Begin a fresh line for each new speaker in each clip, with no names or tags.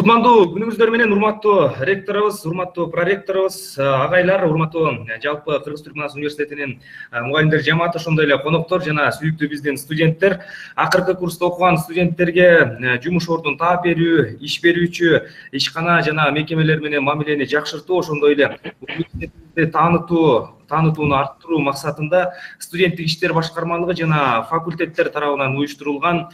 Кутмандуу күнүңүздөр менен урматтуу ректорубуз, урматтуу проректорубуз, агайлар, урматтуу жалпы Кыргыз Түрк Мунас университетинин мугалимдер жамааты, ошондой эле коноктор жана сүйүктүү биздин студенттер. Акыркы курста окуган студенттерге жумуш ордун таап берүү, иш берүүчү ишкана жана мекемелер менен мамилени жакшыртуу, ошондой эле университетти таанытууну арттыруу максатында студенттик иштер башкармалыгы жана факультеттер тарабынан уюштурулган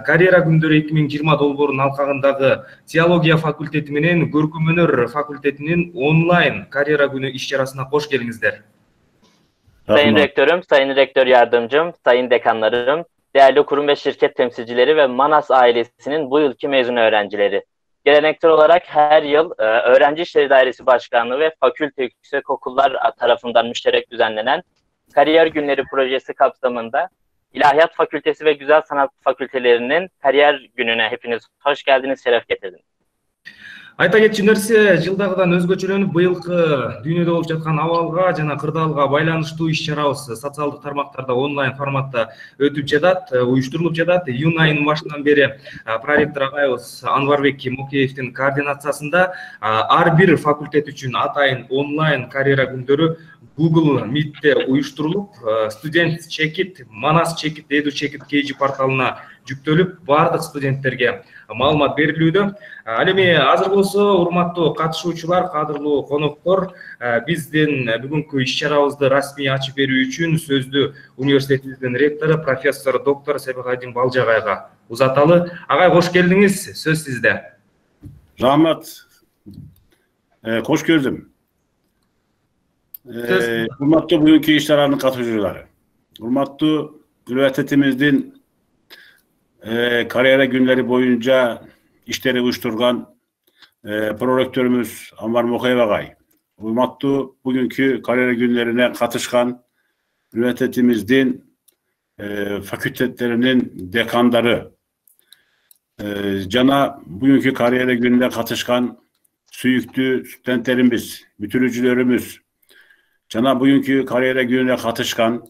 карьера күндөрү 2020 долбоорунун алкагындагы теология факультети менен көркөм өнөр факультетинин онлайн карьера günü iş çarasına hoş geldinizler.
Sayın Rektörüm, Sayın Rektör Yardımcım, Sayın Dekanlarım, değerli kurum ve şirket temsilcileri ve Manas ailesinin bu yılki mezun öğrencileri. Geleneksel olarak her yıl Öğrenci İşleri Dairesi Başkanlığı ve Fakülte Yüksekokullar tarafından müşterek düzenlenen Kariyer Günleri projesi kapsamında İlahiyat Fakültesi ve Güzel Sanat Fakültelerinin Kariyer Günü'ne hepiniz hoş geldiniz, şeref getirdiniz.
Айта кетчү нерсе, жылдагыдан өзгөчөлөнүп быйылкы дүйнөдө болуп жаткан абалга жана кырдаалга байланыштуу иш-чарабыз социалдык тармактарда онлайн форматта өтүп жатат, уюштурулуп жатат. Июнь айынын башынан бери проректор агайыбыз Анварбек Мокеевдин координациясында ар бир факультет үчүн атайын онлайн карьера күндөрү Google Meet'te уюштурулуп, студент чекит, Манас чекит, Edu чекит KG порталына жүктөлүп, бардык студенттерге маалымат берилүүдө. Ал эми азыр болсо, урматтуу катышуучулар, кадырлуу коноктор, биздин бүгүнкү иш-чарабызды расмий ачып берүү үчүн сөздү университетибиздин ректору профессор доктор Себекайдин Балжагайга узаталы. Агай, кош келдиңиз, сөз сизде.
Rahmat, hoş gördüm. Hurmatlı bugünkü işlerinin katılımcıları, hurmatlı üniversitemizin kariyere günleri boyunca işleri uyuşturgan prorektörümüz Anvar Mokayev ağay, hurmatlı bugünkü kariyere günlerine katışkan üniversitemizin fakültetlerinin dekanları, cana bugünkü kariyere gününe katışkan süyüklü studentlerimiz, bütünücülerimiz, cana bugünkü kariyere gününe katışkan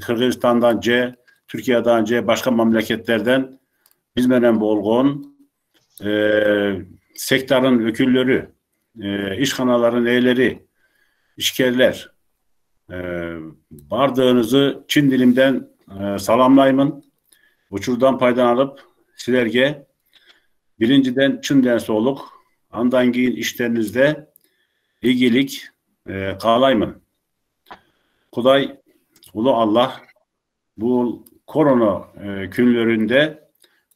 Kırgızistan'dan Türkiye'den başka memleketlerden bizmenen bolğun sektörün ökülleri, işxanaların eyleri, işkerler bardığınızı Çin dilimden salamlayımın. Uçurdan paydalanıp silerge birinciden Çin densi oluk andan giyin işlerinizde ilgilik kalayımın. Kuday Ulu Allah bu korona günlerinde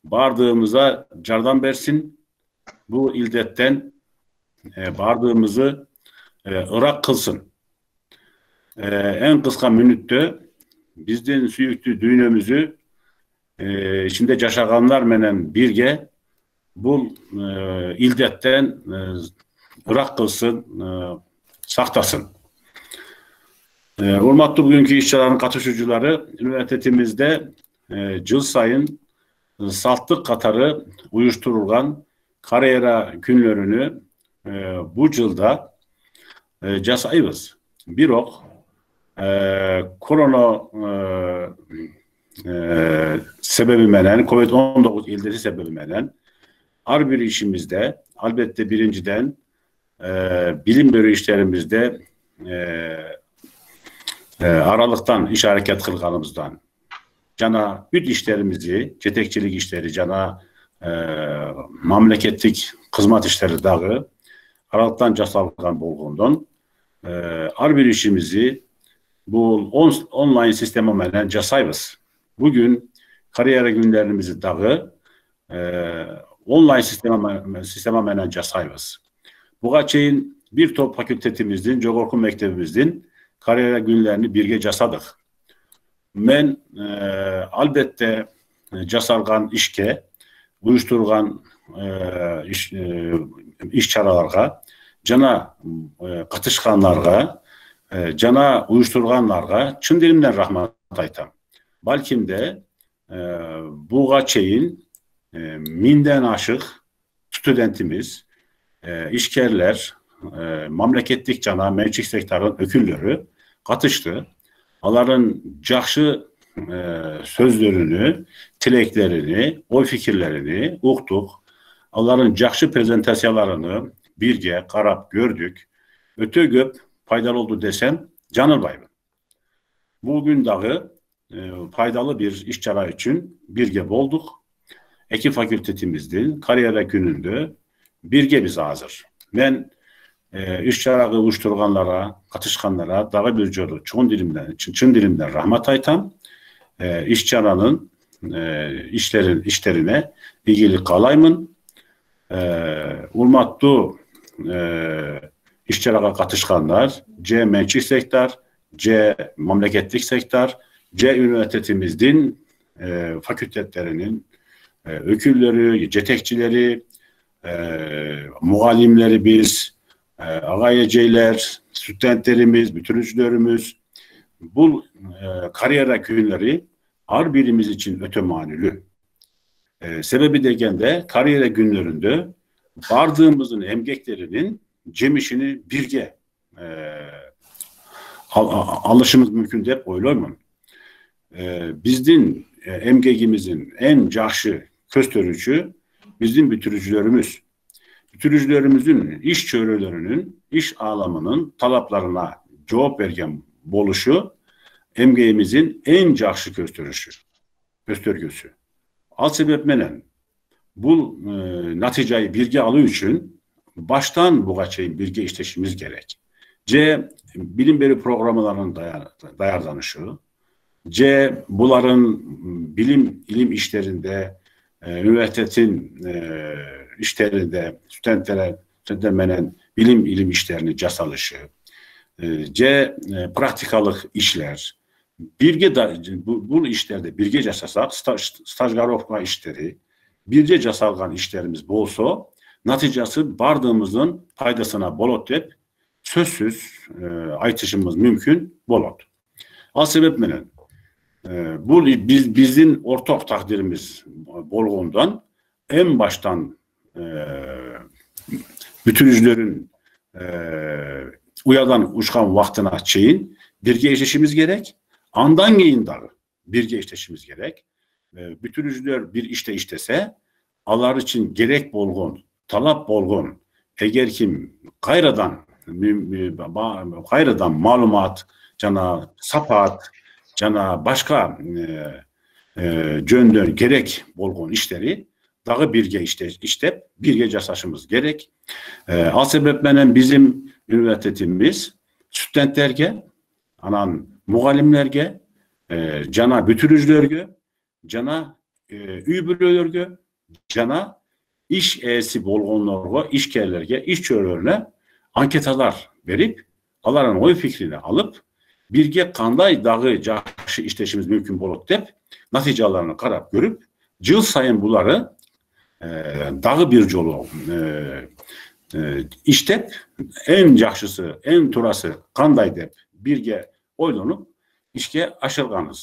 bardığımıza cardan versin. Bu ildetten bardığımızı ırak kılsın. En kısa minütte bizden süyüktü düğünümüzü içinde yaşaganlar menen birge bu ildetten ırak kılsın, saktasın. Hurmatlı bugünkü işçilerin katışıcıları, üniversitemizde yıl sayın saltlık katarı uyuşturulgan kariyera günlerini bu yılda jasayız. Bir ok korona sebebi menen, COVID-19 ildeti sebebi menen her bir işimizde, elbette birinciden bilim bölü işlerimizde aralıktan iş hareket kılganımızdan cana büt işlerimizi, cetekçilik işleri, cana memleketlik hizmet işleri dağı aralıktan jasalgan bolğundan her bir işimizi bu online sistemi menen jasayız. Bugün kariyer günlerimizi dağı online sisteme menen jasayız. Buga çeyin bir top fakültetimizin, Jogorku Mektebimizin kariyer günlerini birge jasadık. Men elbette jasalgan işke, uyuşturgan iş çaralarga, cana katışkanlarga, cana uyuşturganlarga çın dilimden rahmat aytam. Balkim de buga çeyin minden aşık studentimiz, işkerler, memleketlik cana mevcik sektörün ökülleri katıştı. Onların jakşı sözlerini, tileklerini, oy fikirlerini uqtuq. Onların жақşı prezentasiyalarını birge qarab gördük. Öte göp faydalı oldu desem canılmayım. Bugün dağı faydalı bir iş çara için birge olduk. Eki fakültetimizde kariyere gününde birge biz hazır. Ben iş çarağı uyuşturganlara, katışkanlara dağı bir jodu çın dilimden rahmet aytam. İş çaranın işlerine ilgili kalaymın. Urmatlı iş çarağı katışkanlar, C mençik sektör, C memleketlik sektör, C üniversitemizin fakültetlerinin ökülleri, cetekçileri, muallimleri biz, ağayeciler, studentlerimiz, bitiricilerimiz bu kariyer günleri her birimiz için ötemanülü. Sebebi de kariyer günlerinde vardığımızın emgeklerinin cemişini birge alışımız mümkün de oylayman. Bizim emgekimizin en жақşı köstörücü bizim bitiricilerimiz. Bitiricilerimizin iş çörelerinin, iş alamının talaplarına cevap vergen boluşu emgeğimizin en жақşı köstörgüsü. Al sebep menen bu naticeyi birge alı için baştan bu kaçayı birge işleşimiz gerek. C. Bilim beri programlarının dayardanışı. C. Bunların ilim işlerinde, üniversitetin işlerinde, studentler menen ilim işlerini casalışı. C. Praktikalık işler. Birge bu işlerde birge casasak, stajgarovka işleri, birge casalgan işlerimiz bolsa, naticası bardığımızın faydasına bolot dep, sözsüz aytışımız mümkün bolot. Al sebep menen, bu bizim ortak takdirimiz bolğundan en baştan bitiricilerin uyadan uçkan vaktına çeyin birge işleşimiz gerek. Andan geyin dağı birge işleşimiz gerek. Bitiriciler bir işte işlese alar için gerek bolğun, talap bolğun, eğer kim gayradan malumat, cana sapat, cana başka jöndön gerek bolğun işleri dağı birge iştep birge casaşımız gerek. Al sebepmenen bizim üniversitetimiz studentlerge, anan muallimlerge, cana bitiricilerge, cana üybülörge, cana iş eğesi bolğunlarga, işkerlerge, iş çörelerine anketalar verip, aların oy fikrini alıp, birge kanday dağı жақşı işleşimiz mümkün bolot dep, naticalarını qarab görüp, yıl sayın bunları dağı bir jolu iştep, en жақşısı, en turası kanday dep birge oylanıp, işke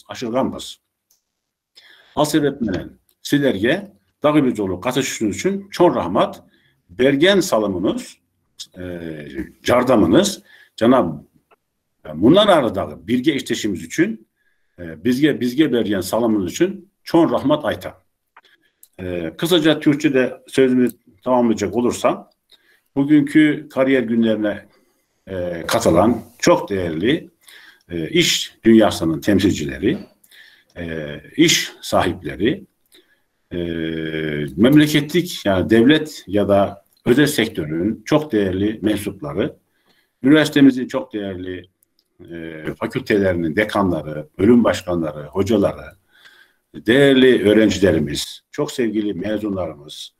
aşırganbız. Al sebepmenen sizlerge dağı bir jolu katışışınız için çok rahmat, bergen salımınız, jardamınız, cana bundan aradağı birge işleşimiz için bizge bergen salımınız için çok rahmat aytam. Kısaca Türkçe'de sözümü tamamlayacak olursam, bugünkü kariyer günlerine katılan çok değerli iş dünyasının temsilcileri, iş sahipleri, memleketlik yani devlet ya da özel sektörün çok değerli mensupları, üniversitemizin çok değerli fakültelerinin dekanları, bölüm başkanları, hocaları, değerli öğrencilerimiz, çok sevgili mezunlarımız,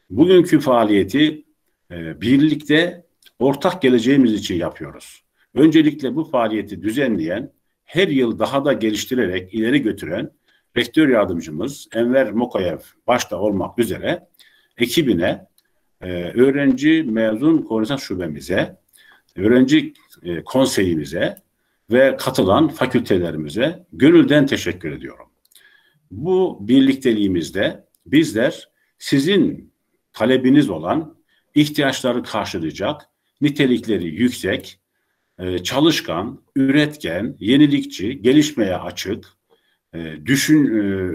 bugünkü faaliyeti birlikte ortak geleceğimiz için yapıyoruz. Öncelikle bu faaliyeti düzenleyen, her yıl daha da geliştirerek ileri götüren rektör yardımcımız Enver Mokayev başta olmak üzere ekibine, öğrenci mezun koordinasyon şubemize, öğrenci konseyimize ve katılan fakültelerimize gönülden teşekkür ediyorum. Bu birlikteliğimizde bizler sizin talebiniz olan ihtiyaçları karşılayacak, nitelikleri yüksek, çalışkan, üretken, yenilikçi, gelişmeye açık,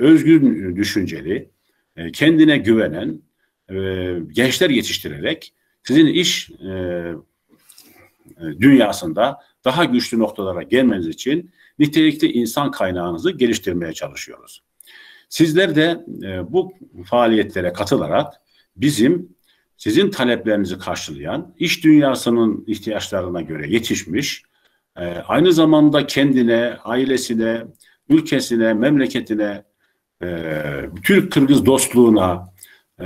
özgün düşünceli, kendine güvenen, gençler yetiştirerek sizin iş dünyasında daha güçlü noktalara gelmeniz için nitelikli insan kaynağınızı geliştirmeye çalışıyoruz. Sizler de bu faaliyetlere katılarak sizin taleplerinizi karşılayan, iş dünyasının ihtiyaçlarına göre yetişmiş, aynı zamanda kendine, ailesine, ülkesine, memleketine, Türk-Kırgız dostluğuna,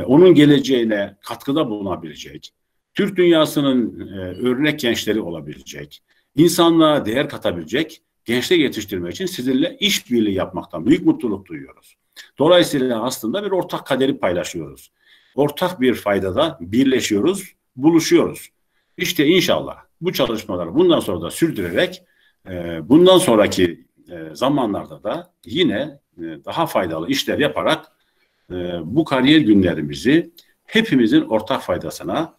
onun geleceğine katkıda bulunabilecek, Türk dünyasının örnek gençleri olabilecek, insanlığa değer katabilecek gençler yetiştirmek için sizinle işbirliği yapmaktan büyük mutluluk duyuyoruz. Dolayısıyla aslında bir ortak kaderi paylaşıyoruz. Ortak bir faydada birleşiyoruz, buluşuyoruz. İşte inşallah bu çalışmaları bundan sonra da sürdürerek bundan sonraki zamanlarda da yine daha faydalı işler yaparak bu kariyer günlerimizi hepimizin ortak faydasına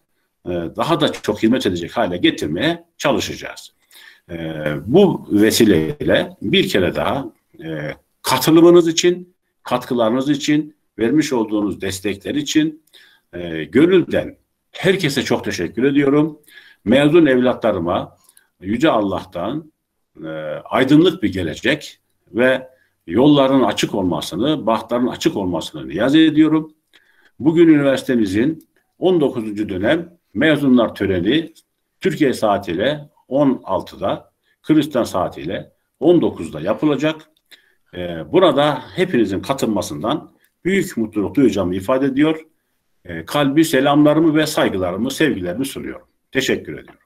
daha da çok hizmet edecek hale getirmeye çalışacağız. Bu vesileyle bir kere daha katılımınız için, katkılarınız için, vermiş olduğunuz destekler için gönülden herkese çok teşekkür ediyorum. Mezun evlatlarıma Yüce Allah'tan aydınlık bir gelecek ve yolların açık olmasını, bahtların açık olmasını niyaz ediyorum. Bugün üniversitemizin 19. dönem mezunlar töreni Türkiye saatiyle 16'da, Kırgızistan saatiyle 19'da yapılacak. Burada hepinizin katılmasından büyük mutluluk duyacağımı ifade ediyor. Kalbi selamlarımı ve saygılarımı, sevgilerimi sunuyorum. Teşekkür ediyorum.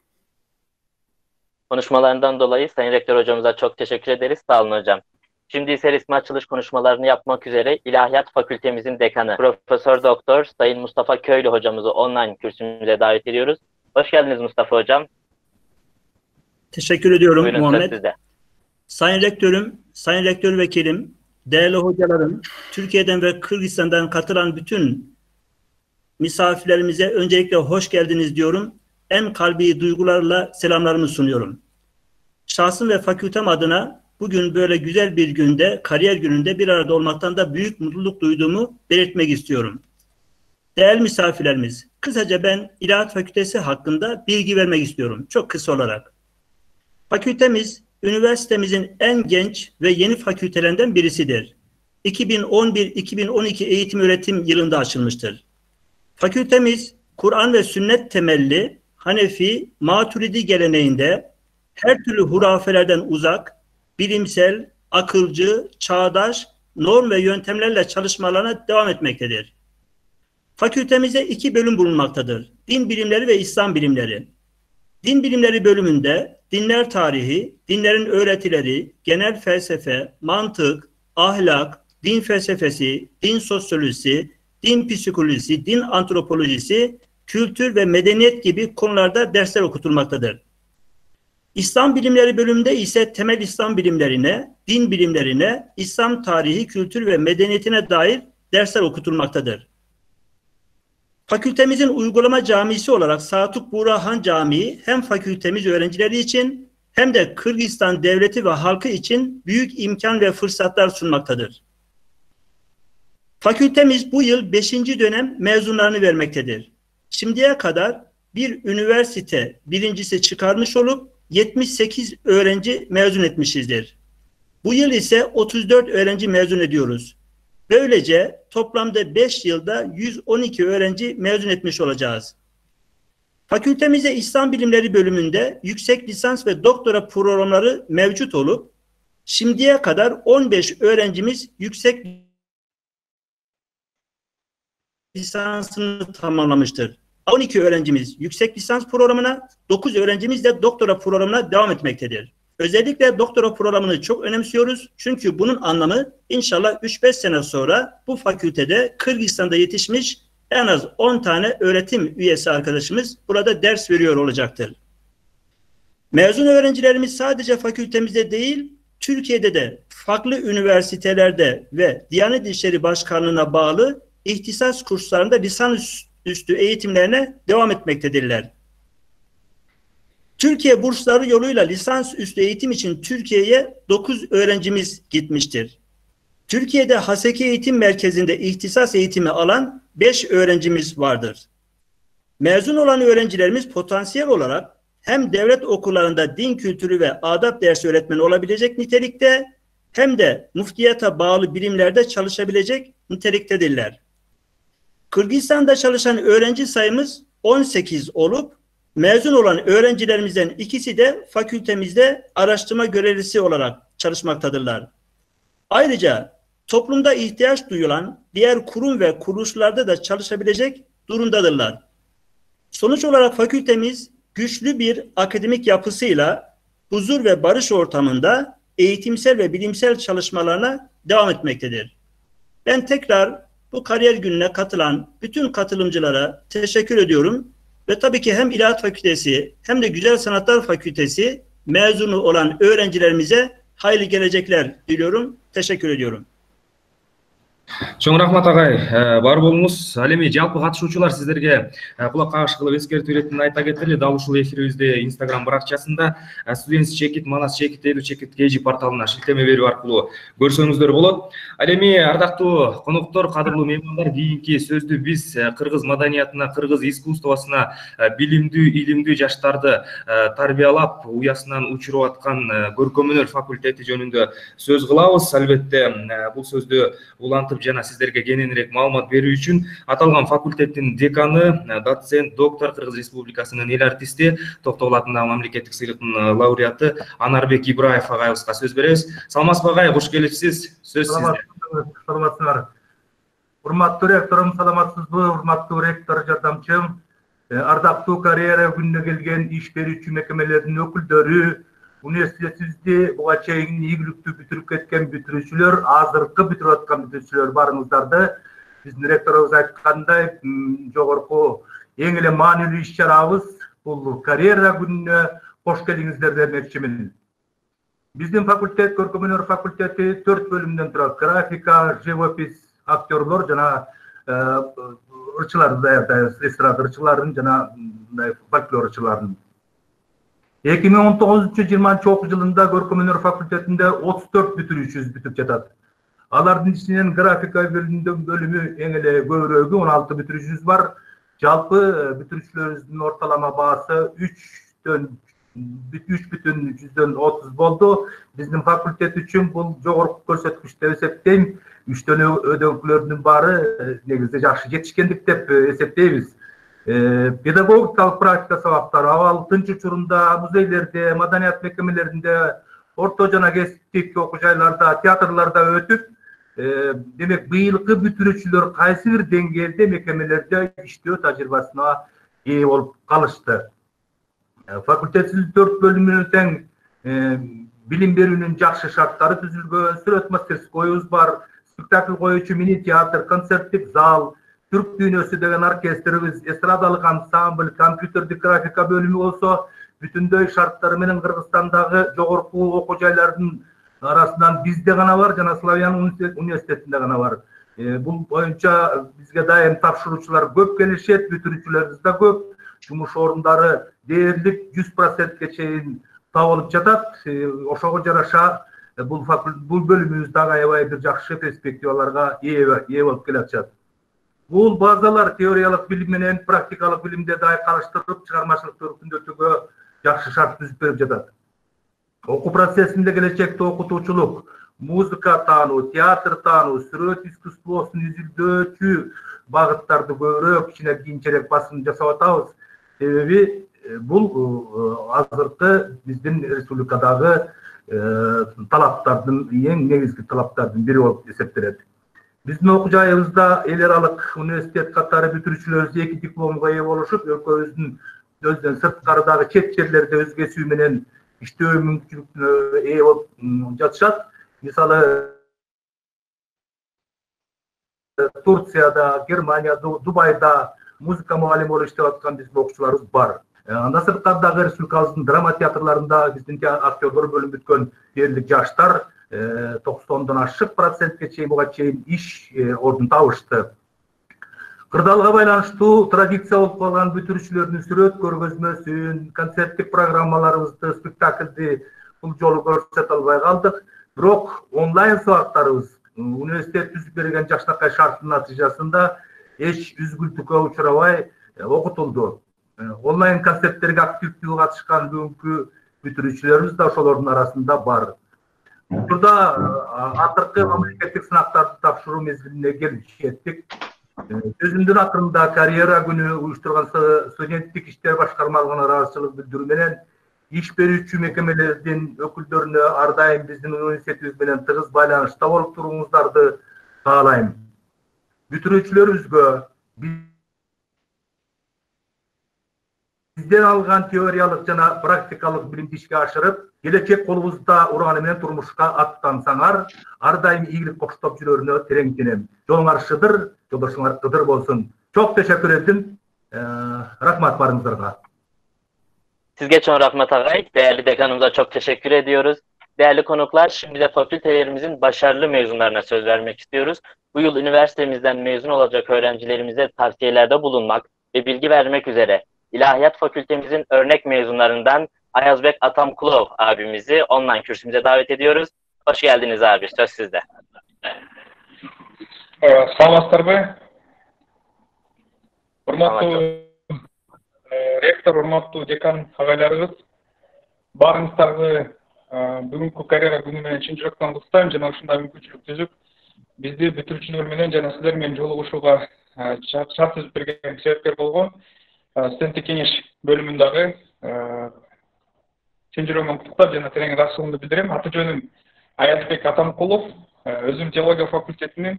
Konuşmalarından dolayı Sayın Rektör hocamıza çok teşekkür ederiz. Sağ olun hocam. Şimdi ise resmi açılış konuşmalarını yapmak üzere İlahiyat Fakültemizin dekanı Profesör Doktor Sayın Mustafa Köylü hocamızı online kürsümüze davet ediyoruz. Hoş geldiniz Mustafa hocam.
Teşekkür ediyorum.
Buyurun,
Muhammed.
sizde.
Sayın Rektörüm, Sayın Rektör Vekilim, değerli hocalarım, Türkiye'den ve Kırgızistan'dan katılan bütün misafirlerimize öncelikle hoş geldiniz diyorum. En kalbi duygularla selamlarımı sunuyorum. Şahsım ve fakültem adına bugün böyle güzel bir günde, kariyer gününde bir arada olmaktan da büyük mutluluk duyduğumu belirtmek istiyorum. Değerli misafirlerimiz, kısaca ben İlahiyat Fakültesi hakkında bilgi vermek istiyorum. Çok kısa olarak. Fakültemiz, üniversitemizin en genç ve yeni fakültelerinden birisidir. 2011-2012 eğitim öğretim yılında açılmıştır. Fakültemiz, Kur'an ve sünnet temelli Hanefi, Maturidi geleneğinde her türlü hurafelerden uzak, bilimsel, akılcı, çağdaş, norm ve yöntemlerle çalışmalarına devam etmektedir. Fakültemizde 2 bölüm bulunmaktadır. Din bilimleri ve İslam bilimleri. Din bilimleri bölümünde dinler tarihi, dinlerin öğretileri, genel felsefe, mantık, ahlak, din felsefesi, din sosyolojisi, din psikolojisi, din antropolojisi, kültür ve medeniyet gibi konularda dersler okutulmaktadır. İslam bilimleri bölümünde ise temel İslam bilimlerine, din bilimlerine, İslam tarihi, kültür ve medeniyetine dair dersler okutulmaktadır. Fakültemizin uygulama camisi olarak Satuk Burahan Camii hem fakültemiz öğrencileri için hem de Kırgızistan devleti ve halkı için büyük imkan ve fırsatlar sunmaktadır. Fakültemiz bu yıl 5. dönem mezunlarını vermektedir. Şimdiye kadar bir üniversite birincisi çıkarmış olup 78 öğrenci mezun etmişizdir. Bu yıl ise 34 öğrenci mezun ediyoruz. Böylece toplamda 5 yılda 112 öğrenci mezun etmiş olacağız. Fakültemizde İslam Bilimleri bölümünde yüksek lisans ve doktora programları mevcut olup şimdiye kadar 15 öğrencimiz yüksek lisansını tamamlamıştır. 12 öğrencimiz yüksek lisans programına, 9 öğrencimiz de doktora programına devam etmektedir. Özellikle doktora programını çok önemsiyoruz. Çünkü bunun anlamı inşallah 3-5 sene sonra bu fakültede Kırgızistan'da yetişmiş en az 10 tane öğretim üyesi arkadaşımız burada ders veriyor olacaktır. Mezun öğrencilerimiz sadece fakültemizde değil, Türkiye'de de farklı üniversitelerde ve Diyanet İşleri Başkanlığı'na bağlı ihtisas kurslarında lisansüstü eğitimlerine devam etmektedirler. Türkiye bursları yoluyla lisansüstü eğitim için Türkiye'ye 9 öğrencimiz gitmiştir. Türkiye'de Haseki Eğitim Merkezi'nde ihtisas eğitimi alan 5 öğrencimiz vardır. Mezun olan öğrencilerimiz potansiyel olarak hem devlet okullarında din kültürü ve adab dersi öğretmeni olabilecek nitelikte hem de muftiyata bağlı birimlerde çalışabilecek niteliktedirler. Kırgızistan'da çalışan öğrenci sayımız 18 olup mezun olan öğrencilerimizden ikisi de fakültemizde araştırma görevlisi olarak çalışmaktadırlar. Ayrıca toplumda ihtiyaç duyulan diğer kurum ve kuruluşlarda da çalışabilecek durumdadırlar. Sonuç olarak fakültemiz güçlü bir akademik yapısıyla huzur ve barış ortamında eğitimsel ve bilimsel çalışmalarına devam etmektedir. Ben tekrar bu kariyer gününe katılan bütün katılımcılara teşekkür ediyorum ve tabii ki hem İlahiyat Fakültesi hem de Güzel Sanatlar Fakültesi mezunu olan öğrencilerimize hayırlı gelecekler diliyorum. Teşekkür ediyorum.
Чоң рахмат агай, бар болуңуз. Ал эми жалпы катышуучулар сиздерге кулак кагыш кылып эскертүү иретинин айта кетели. Дал ушул эфирибизде Instagram баракчасында Students Check It, Manas Check It, Edu Check It KG порталына шилтеме берүү аркылуу көрсөңүздөр болот. Ал эми ардактуу коноктор, кадырлуу меймандар, кийинки сөздү биз кыргыз маданиятына, кыргыз искусствосуна билимдүү, илимдүү жаштарды тарбиялап, уясынан учуруп аткан Көркөм өнөр факультети жөнүндө сөз кылабыз. Албетте бул сөздү улантып жана сиздерге кененирээк маалымат берүү үчүн аталган факультеттин деканы, доцент, доктор, Кыргыз Республикасынын эл артисти, Токтогул атындагы мамлекеттик сыйлыктын лауреаты Анарбек Ибраев агайыбызга сөз беребиз. Саламатсызбы агай, кош келипсиз. Сөз сизде.
Саламатсыздар. Урматтуу ректорум, саламатсызбы? Урматтуу ректор жардамчым, ардактуу карьера күнүнө келген иш берүүчү мекемелердин өкүлдөрү, университетибизди буга чейин ийгиликтүү бүтүрүп кеткен бүтүрүүчүлөр, азыркы бүтүрүп аткан бүтүрүүчүлөр барыңыздарды биздин ректорубуз айткандай жогорку эң эле маанилүү иш чарабыз бул карьера күнүнө кош келиңиздер демекчимин. Биздин факультет, Көркөм өнөр факультети 4 бөлүмдөн турат. Графика, живопись, актерлор жана ырчыларды даярдайбыз, эстрада ырчыларын жана фольклор ырчыларын. 2019-20 окуу жылында Көркөм өнөр факультетинде 34 бүтүрүүчүбүз бүтүп жатат. Алардын ичинен графика бөлүмү эң эле көбүрөөгү 16 бүтүрүүчүбүз бар. Жалпы бүтүрүүчүлөрүбүздүн ортолама баасы 3,30 болду. Биздин факультет үчүн бул жогорку көрсөткүч деп эсептейм. 3 өдөңкүлөрдүн баары негизде жакшы жетишкендик деп эсептейбиз. Педагогикалык практика сабактары абал тынч учурунда, музейлерде, маданият мекемелеринде, орто жана кесиптик окуу жайларда, театрларда өтүп, демек быйылкы бүтүрүүчүлөр кайсы бир деңгээлде мекемелерде иштөө тажрыйбасына ээ болуп калышты. Факультеттин 4 бөлүмүнөн тең билим берүүнүн жакшы шарттары түзүлгөн, сүрөт мастерскойубуз бар, спектакль коюучу мини театр, концерттик зал, Türk Dünyası деген оркестрибиз, эстрадалык ансамбль, компьютердик графика бөлүмү болсо, бүтүндөй шарттары менен Кыргызстандагы жогорку окуу жайлардын арасынан бизде гана бар, жана Славян университетинде гана бар. Бул боюнча бизге дайым тапшыруучулар көп келишет, бүтүрүүчүлөрүбүз да көп, жумуш орундары дээрлик 100%ке чейин табылып жатат. Ошого жараша бул бөлүмүбүз дагы аябай бир жакшы перспективаларга ээ болуп келатат. Бул базалар теориялык билим менен практикалык билимде да айкалыштырып, чыгармачылыкты өркүндөтүүгө жакшы шарт түзүп берип жатат. Окуу процессинде келечекте окутуучулук, музыка таануу, театр таануу, сүрөт искусствосун изилдөөчү багыттарды көбүрөөк, кичине кийинчерээк басым жасап атабыз. Себеби бул азыркы биздин республикадагы талаптардын эң негизги талаптардын бири болуп эсептелет. Биздин окуу жайыбызда эл аралык университет катары бүтүрүүчүлөрүбүз 2 дипломго ээ болушуп, өлкөбүздүн өзүнөн сырткарыдагы чет жерлерде өз кесиби менен иштөө мүмкүнчүлүгүнө ээ болуп жатышат. Мисалы Турцияда, Германияда, Дубайда музыка мугалими болуп иштеп аткан биздин окуучуларыбыз бар. Анда сырткардагы республикабыздын драма театрларында биздин актерлор бөлүнүп бүткөн дээрлик жаштар 90-дан ашык процентке чейин буга чейин иш ордун табышты. Кырдаалга байланыштуу традиция болуп калган бүтүрүүчүлөрдүн сүрөт көргөзмөсүн, концерттик программаларыбызды, спектакльди бул жолу көрсөтө албай калдык. Бирок онлайн сабактарыбыз университет түзүп берген жакшынакай шарттын натыйжасында эч üzgültükке uçurabay okutuldu. Online konseptlerге aktivdүү katышкан бүгүnkү бүтүрүүчүлөрүбүz да ошолордун арасында бар. Burada атыркы мамлекеттик сынактарды тапшыруу мезгилине келишеттик. Өзүмдүн атымда карьера күнү уюштурган студенттик иштер башкармалыгына ыраазычылык билдирүү менен иш берүүчү мекемелердин өкүлдөрүнө ар дайым биздин университетибиз менен тыгыз байланышта болуп туруңуздарды каалайм. Бүтүрүүчүлөрүбүзгө бизден алган теориялык жана практикалык билимди ишке ашырып, келечек колубузда урганы менен турмушка аттансаңар, ар дайым ийгилик коштоп жүрөрүнө тереңденем. Жолуңар шыдыр, жолдошуңар кыдыр болсун. Çok teşekkür ettim. Rahmat barınızlarga.
Sizge çok rahmet ağay. Değerli dekanımıza çok teşekkür ediyoruz. Değerli konuklar, şimdi de fakültelerimizin başarılı mezunlarına söz vermek istiyoruz. Bu yıl üniversitemizden mezun olacak öğrencilerimize tavsiyelerde bulunmak ve bilgi vermek üzere İlahiyat Fakültemizin örnek mezunlarından Ayazbek Atamkulov abimizi online kürsümüze davet ediyoruz. Hoş geldiniz abi, söz sizde.
Саламатсыздарбы? Урматтуу ректор, урматтуу декан агайларыбыз, баарыңыздарды бүгүнкү карьера күнү менен чын жүрөктөн куттайм жана ушундай мүмкүнчүлүк түзүп, бизди бүтүрүүчүлөр менен жана силер менен жолугушууга шарт түзүп берген себепкер болгон студенттик кеңеш бөлүмүндөгү чын жүрөгүмөн куттуктап жана терең ыраазычылыгымды билдирем. Аты жөнүм Аязбек Атамкулов, өзүм теология факультетинин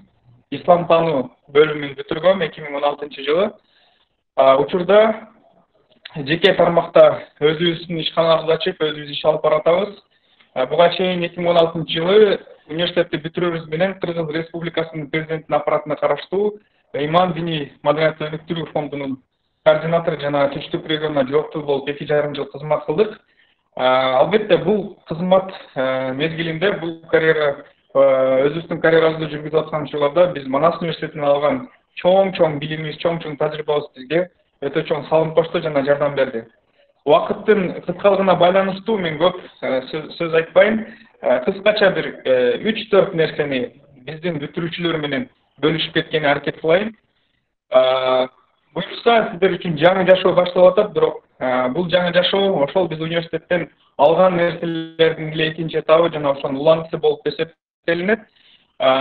ислам таануу бөлүмүн бүтүргөм 2016-жылы. Учурда жеке тармакта өзүбүздүн ишканаларыбызды ачып, өзүбүз иш алып баратабыз. Буга чейин 2016-жылы университетти бүтүрүүбүз менен Кыргыз Республикасынын президентинин аппаратына караштуу Иман Дини Маданиятты өнүктүрүү фондунун координатору жана Түштүк регионуна жооптуу болуп 2,5 жыл кызмат кылдык. Албетте бул кызмат мезгилинде бул карьера өзүбүздүн карьерабызды жүргүзүп аткан учурларда биз Манас университетинен алган чоң билимибиз, чоң тажрыйбабыз бизге өтө чоң салым кошту жана жардам берди. Убакыттын кыскалыгына байланыштуу мен көп сөз айтпайм. Кыскача бир 3-4 нерсени биздин бүтүрүүчүлөр менен бөлүшүп кеткенге аракет кылайын. Буюрса сиздер үчүн жаңы жашоо башталып атат, бирок бул жаңы жашоо ошол биз университеттен алган нерселердин эле экинчи этабы жана ошонун уланысы болуп эсептелинет.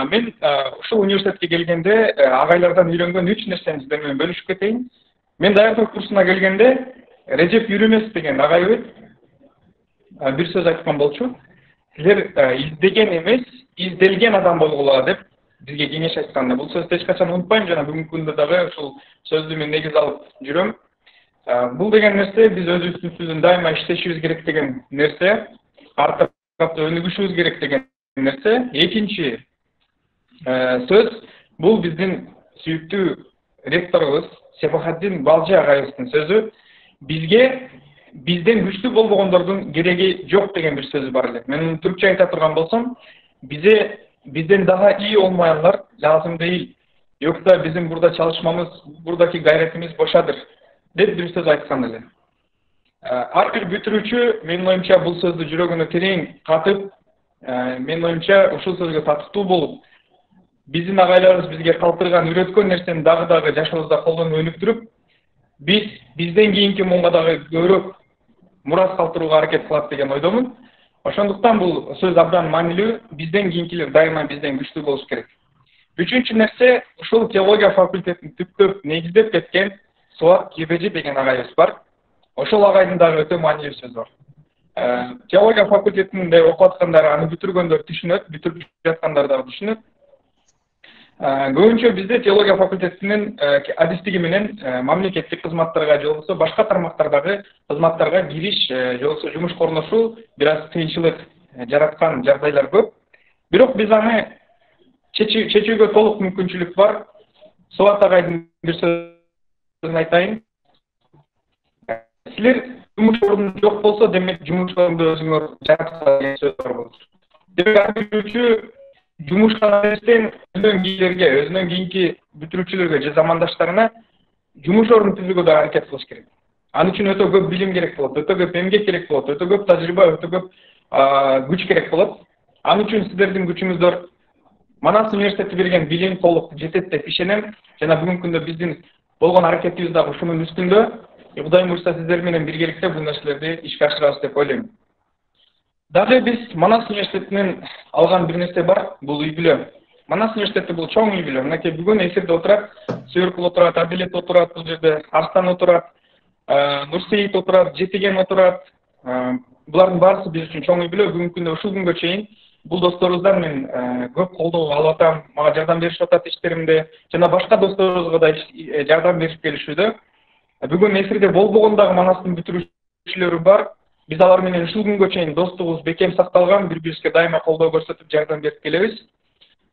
Мен ушул университетке келгенде агайлардан үйрөнгөн 3 нерсени сиздер менен бөлүшүп кетейин. Мен даярдоо курсуна келгенде Режеп Юрүмес деген агайыбыз бир сөз айткан болчу. Силер издеген эмес, изделген адам болгула деп бизге кеңеш айткан. Бул сөздү эч качан унутпайм жана бүгүнкү күндө дагы ушул сөздү мен негиз алып жүрөм. Бул деген нерсе биз өзүбүздүн үстүнөн дайыма иштешибиз керек деген нерсе, ар тарапта өнүгүшүбүз керек деген нерсе. Экинчи сөз бул биздин сүйүктүү ректорубуз Сепахаддин Балжы агайыбыздын сөзү. Бизге бизден күчтүү болбогондордун кереги жок деген бир сөзү бар эле. Мен түркчө айта турган болсом, бизден дагы ии olmayanlar lazım değil. Yoksa bizim burada çalışmamız, buradaki gayretimiz boşadır деп бир сөз айткан эле. Ар бир бүтүрүүчү менин оюмча бул сөздү жүрөгүнө терең катып, менин оюмча ушул сөзгө татыктуу болуп, биздин агайларыбыз бизге калтырган, үйрөткөн нерсени дагы жашообузда колдонуп өнүктүрүп, бизден кийинки муңга дагы көбүрөөк мурас калтырууга аракет кылат деген ойдомун. Ошондуктан бул сөз абдан маанилүү, бизден кийинкилер дайыма бизден күчтүү болуш керек. Үчүнчү нерсе, ушул теология факультетин түптөп негиздеп кеткен Суат Кебежи деген агайыбыз бар. Ошол агайдын дагы өтө маанилүү сөзү бар. Теология факультетинде окуп аткандар, аны бүтүргөндөр түшүнөт, бүтүрүп жаткандар дагы түшүнөт. Көбүнчө бизде теология факультетинин адистиги менен мамлекеттик кызматтарга же болбосо башка тармактардагы кызматтарга кириш же болбосо жумуш корношуу бир аз кыйынчылык жараткан жагдайлар көп. Бирок биз аны чечүүгө толук мүмкүнчүлүк бар. Суат агайдын бир сөзүн айтайын. Силер жумуш орун жок болсо, демек жумуш орунду өзүңөр жаратса деген сөз бар болчу. Демек жумушка берсең өзүнөн кийинки бүтүрүүчүлөргө же замандаштарына жумуш орун түзүүгө да аракет кылыш керек. Аны үчүн өтө көп билим керек болот, өтө көп эмгек керек болот, өтө көп тажрыйба, өтө көп күч керек болот. Аны үчүн сиздердин күчүңүздөр Манас университети берген билим толук жетет деп ишенем. Жана бүгүнкү күндө биздин болгон аракетибиз дагы ушунун үстүндө. Кудайым буйрса сиздер менен биргеликте бул нерселерди ишке ашырабыз деп ойлойм. Дагы биз Манас университетинен алган бир нерсе бар, бул үй бүлө. Манас университети бул чоң үй бүлө. Мынакей бүгүн эфирде отурат, Сүйөркул отурат, Адилет отурат, бул жерде Арстан отурат, Нурсейит отурат, Жетиген отурат. Булардын баарысы биз үчүн чоң үй бүлө. Бүгүнкү күндө ушул күнгө чейин бул досторубуздан мен көп колдоо алып атам, мага жардам беришип атат иштеримде, жана башка досторубузга да жардам берип келишүүдө. Бүгүн эфирде болбогон дагы Манастын бүтүрүүчүлөрү бар. Биз алар менен ушул күнгө чейин достугубуз бекем сакталган, бири-бирибизге дайыма колдоо көрсөтүп жардам берип келебиз.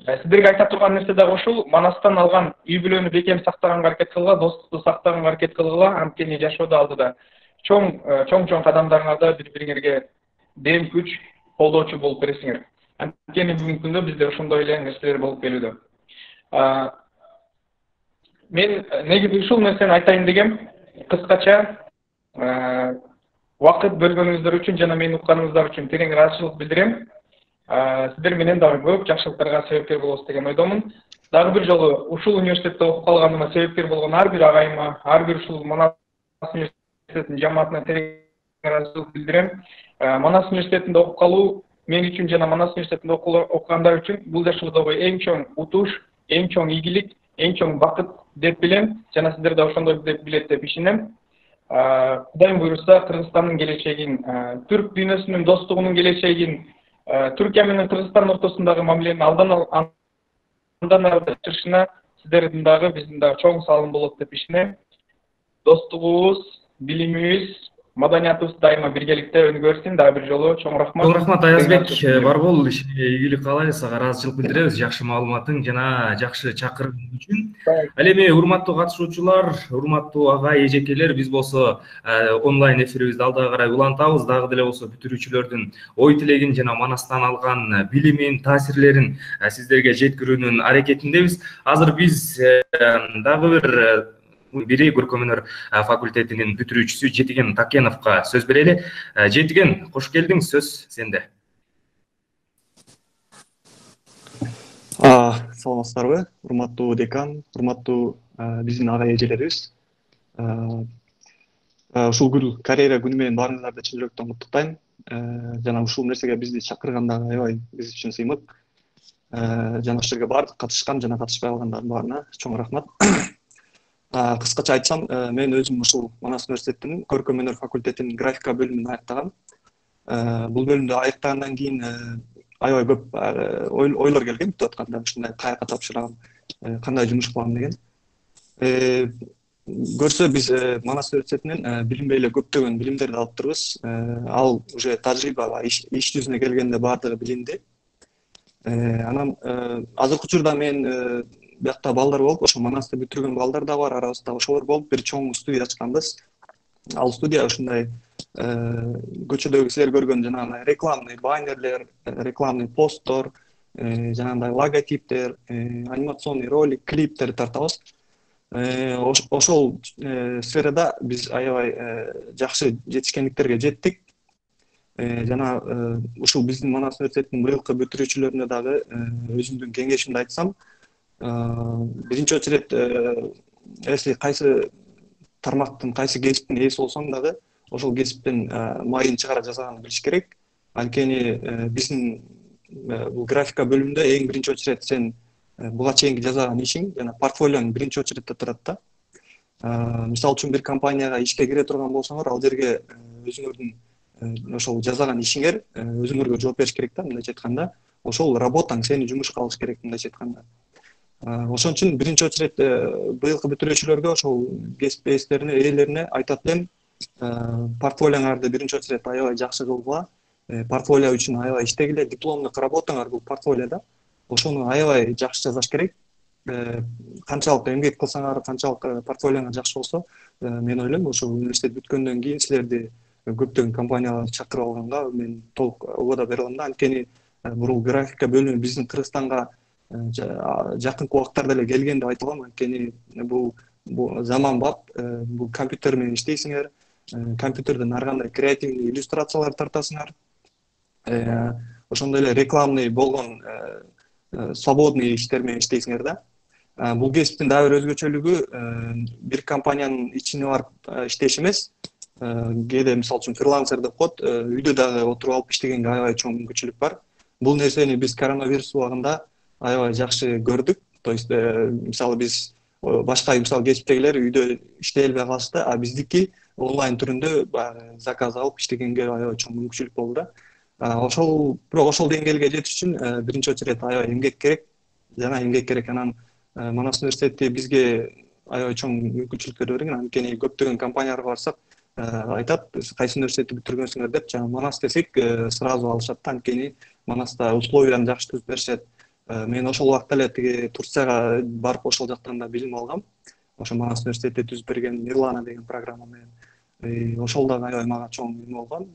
Сиздерге айта турган нерсе дагы ушул, Манастан алган үй бүлөнү бекем сактаганга аракет кылгыла, достукту сактаганга аракет кылгыла, анткени жашоодо алдыда чоң кадамдарыңарда бири-бириңерге дем күч, колдоочу болуп бересиңер. Анткени бүгүнкү күндө бизде ошондой эле нерселер болуп келүүдө. Мен негизи ушул нерсени айтайын дегем, кыскача убакыт бөлгөнүңүздөр үчүн жана мени укканыңыздар үчүн терең ыраазычылык билдирем. Сиздер менен дагы көп жакшылыктарга себепкер болобуз деген ойдомун. Дагы бир жолу ушул университетте окуп калганыма себепкер болгон ар бир агайыма, ар бир ушул Манас университетинин жамаатына терең ыраазычылык билдирем. Манас университетинде окуп калуу мен үчүн жана Манас университетинде окугандар үчүн бул жашоодогу эң чоң утуш, эң чоң ийгилик, эң чоң бакыт деп билем, жана сиздер да ошондой деп билет деп ишенем. Кудайым буйрса, Кыргызстандын келечегин, түрк дүйнөсүнүн достугунун келечегин, Түркия менен Кыргызстан ортосундагы мамиленин андан ары чыгышына сиздердин дагы биздин дагы чоң салым болот деп ишенем. Достугубуз, билимибиз, маданиятыбыз дайыма биргеликте өнүгөрсүн. Дагы бир жолу чоң рахмат.
Чоң рахмат Аязбек, бар бол, ийгилик каалайбыз, сага ыраазычылык билдиребиз жакшы маалыматың жана жакшы чакырган үчүн. Ал эми урматтуу катышуучулар, урматтуу ага эжекелер, биз болсо онлайн эфирибизди алдыга карай улантабыз. Дагы деле болсо бүтүрүүчүлөрдүн ой тилегин жана Манастан алган билимин, таасирлерин сиздерге жеткирүүнүн аракетиндебиз. Азыр биз дагы бири көркөмөнөр факультетинин бүтүрүүчүсү Жетиген Такеновго сөз берели. Жетиген, кош келдиң, сөз сенде.
Саламатсыздарбы, урматтуу декан, урматтуу биздин ага эжелерибиз. Ушул гүл карьера күнү менен баарыңыздарды чын жүрөктөн куттуктайм. Жана ушул нерсеге бизди чакыргандагы аябай биз үчүн сыймык. Жана ушул жерге бардык катышкан жана катышпай калгандардын баарына чоң рахмат. Кыскача айтсам, мен өзүм ушул Манас университетинин көркөмөнөр факультетинин графика бөлүмүн аяктагам. Бул бөлүмдү аяктагандан кийин аябай көп ойлор келген бүтүп атканда, ушундай каяка тапшырам, кандай жумуш кылам деген. Көрсө биз Манас университетинен билинбей эле көптөгөн билимдерди алып турбуз. Ал уже тажрыйбага, иш жүзүнө келгенде баардыгы билинди. Анан азыркы учурда мен биякта балдар болуп, ошо Манасты бүтүргөн балдар да бар, арабызда ошолор болуп бир чоң студия ачканбыз. Ал студия ушундай көчөдөгү силер көргөн жанагындай рекламный баннерлер, рекламный посттор, жанагындай логотиптер, анимационный ролик, клиптер тартабыз. Ошол сферада биз аябай жакшы жетишкендиктерге жеттик. Жана ушул биздин Манас университетинин быйылкы бүтүрүүчүлөрүнө дагы өзүмдүн кеңешимди айтсам, биринчи очерет если кайсы тармактын, кайсы кесиптин ээси болсоң дагы ошол кесиптен майын чыгара жазганын билиш керек. Анткени биздин бул графика бөлүмүндө эң биринчи очерет сен буга чейинки жасаган ишиң жана портфолионуң биринчи очеретте турат да. Мисалы үчүн бир компанияга ишке кире турган болсоңор, ал жерге өзүңөрдүн ошол жасаган ишиңер өзүңөргө жооп бериш керек да, мындайча айтканда. Ошол работаң сени жумушка алыш керек, мындайча айтканда. Ошон үчүн биринчи очерет быйылкы бүтүрүүчүлөргө, ошол кесип ээлерине айтат элем, портфолиоңарды биринчи очерет аябай жакшы кылгыла, портфолио үчүн аябай иштегиле, дипломдук работаңар бул портфолиодо. Ошону аябай жакшы жазаш керек. Канчалык эмгек кылсаңар, канчалык портфолиоңар жакшы болсо, мен ойлойм, ошол университет бүткөндөн кийин силерди көптөгөн компаниялар чакырып алганга мен толук убада бере алам да. Анткени бул графика бөлүмү биздин Кыргызстанга жакынкы убактарда эле келген деп айта алам. Анткени бул заманбап, бул компьютер менен иштейсиңер, компьютерден ар кандай креативный иллюстрациялар тартасыңар. Ошондой эле рекламный болгон свободный иштер менен иштейсиңер да. Бул кесиптин дагы бир өзгөчөлүгү бир компаниянын ичине барып иштеш эмес. Кээде мисалы үчүн фрилансер деп коет, үйдө дагы отуруп алып иштегенге аябай чоң мүмкүнчүлүк бар. Бул нерсени биз коронавирус убагында аябай жакшы көрдүк. То есть мисалы биз башка мисалы кесиптегилер үйдө иштей албай калышты, а биздики онлайн түрүндө заказ алып иштегенге аябай чоң мүмкүнчүлүк болду да. Бирок ошол деңгээлге жетиш үчүн биринчи очередь аябай эмгек керек. Жана эмгек керек. Анан Манас университети бизге аябай чоң мүмкүнчүлүктөр берген. Анткени көптөгөн компанияларга барсак, айтат, кайсы университетти бүтүргөнсүңөр деп, жана Манас десек, сразу алышат. Анткени Манаста условияларын жакшы түзүп беришет. Мен ошол убакта эле тиги Турцияга барып ошол жактан да билим алгам. Ошо Манас университети түзүп берген Мирлана деген программа менен. Ошол да аябай мага чоң эме болгон,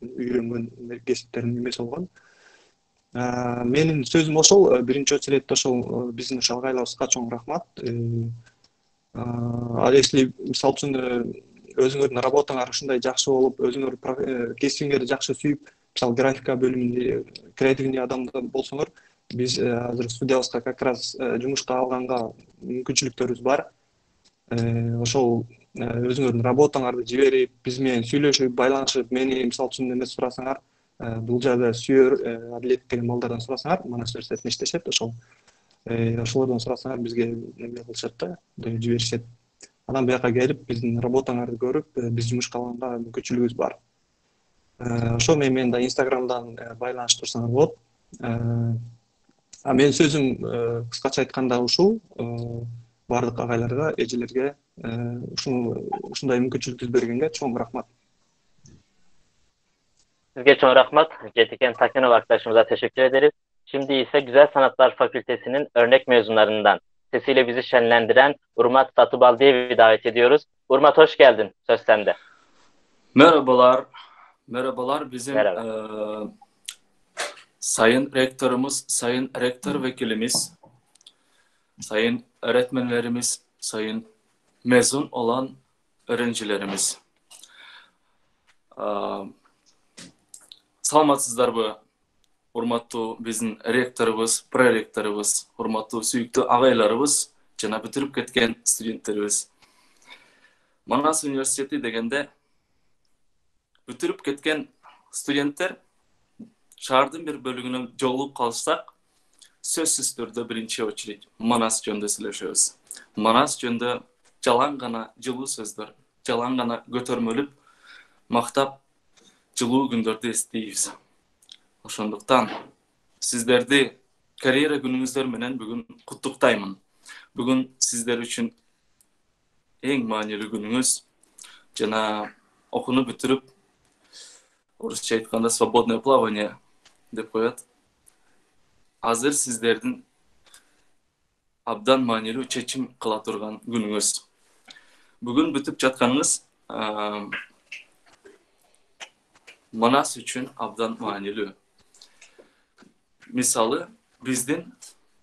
үйрөнгөн кесиптердин эмеси болгон. Менин сөзүм ошол, биринчи очередте ошол биздин ошол айлабызга чоң рахмат. Если мисалы үчүн өзүңөрдүн работаңар ушундай жакшы болуп, өзүңөр кесибиңерди жакшы сүйүп, мисалы графика бөлүмүндө креативный адамдар болсоңор, биз азыр студиябызга как раз жумушка алганга мүмкүнчүлүктөрүбүз бар. Ошол өзүңөрдүн работаңарды жиберип, биз менен сүйлөшүп, байланышып, мени мисалы үчүн эме сурасаңар, бул жерде сүйөр, Адилет деген балдардан сурасаңар, Манас университетинде иштешет, ошолордон сурасаңар бизге эме кылышат да, жиберишет. Анан бияка келип, биздин работаңарды көрүп, биз жумушка алганга мүмкүнчүлүгүбүз бар. Ошол менен да Инстаграмдан байланыштырсаңар болот. Менин сөзүм кыскача айтканда ушул. Бардык агайларга, эжелерге ушундай мүмкүнчүлүк бергенге чоң рахмат.
Sizge çok rahmat. Cetiken Takenov arkadaşımıza teşekkür ederiz. Şimdi ise Güzel Sanatlar Fakültesi'nin örnek mezunlarından sesiyle bizi şenlendiren Urmat Satıbaldiyevi'yi davet ediyoruz. Urmat hoş geldin. Söz sende.
Merhabalar. Merhabalar. Bizim sayın rektörümüz, sayın rektör vekilimiz, sayın öğretmenlerimiz, sayın mezun olan öğrencilerimiz. Саламатсыздар bu урматтуу биздин ректорубуз, проректорубуз, урматтуу сүйүктүү агайларыбыз жана бүтүрүп кеткен студенттерибиз. Манас университети дегенде бүтүрүп кеткен студенттер шаардын бир бөлүгүнө жолугуп калышсак, сөзсүз түрдө биринчи очередь Манас жөнүндө сүйлөшөбүз. Манас жөнүндө жалаң гана жылуу сөздөр, жалаң гана көтөрмөлүп, мактап жылуу күндөрдү эстейбиз. Ошондуктан сиздерди карьера күнүңүздөр менен бүгүн куттуктаймын. Бүгүн сиздер үчүн эң маанилүү күнүңүз. Жана окууну бүтүрүп, орусча айтканда свободное плавание деп коет. Азыр сиздердин абдан маанилүү чечим кыла турган күнүңүз. Бүгүн бүтүп жатканыңыз Манас үчүн абдан маанилүү. Мисалы, биздин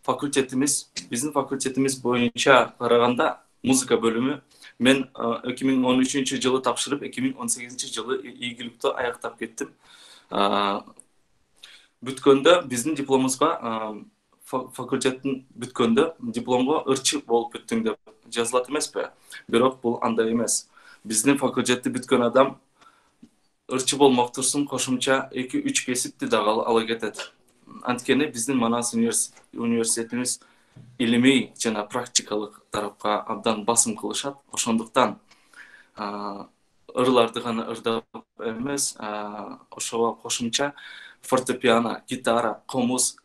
факультетimiz боюнча караганда музыка бөлүмү мен 2013 жылы тапшырып, 2018 жылы ийгиликтүү аяктап кеттим. Бүткөндө биздин дипломубузга факультеттин бүткөндө дипломго ырчы болуп бүттүң деп жазылат эмеспи? Бирок бул андай эмес. Биздин факультетти бүткөн адам ырчы болмок турсун кошумча 2-3 кесипти дагы ала кетет. Анткени биздин Манас университетибиз илимий жана практикалык тарапка абдан басым кылышат. Ошондуктан ырларды гана ырдап эмес, ошого кошумча фортепиано, гитара, комуз,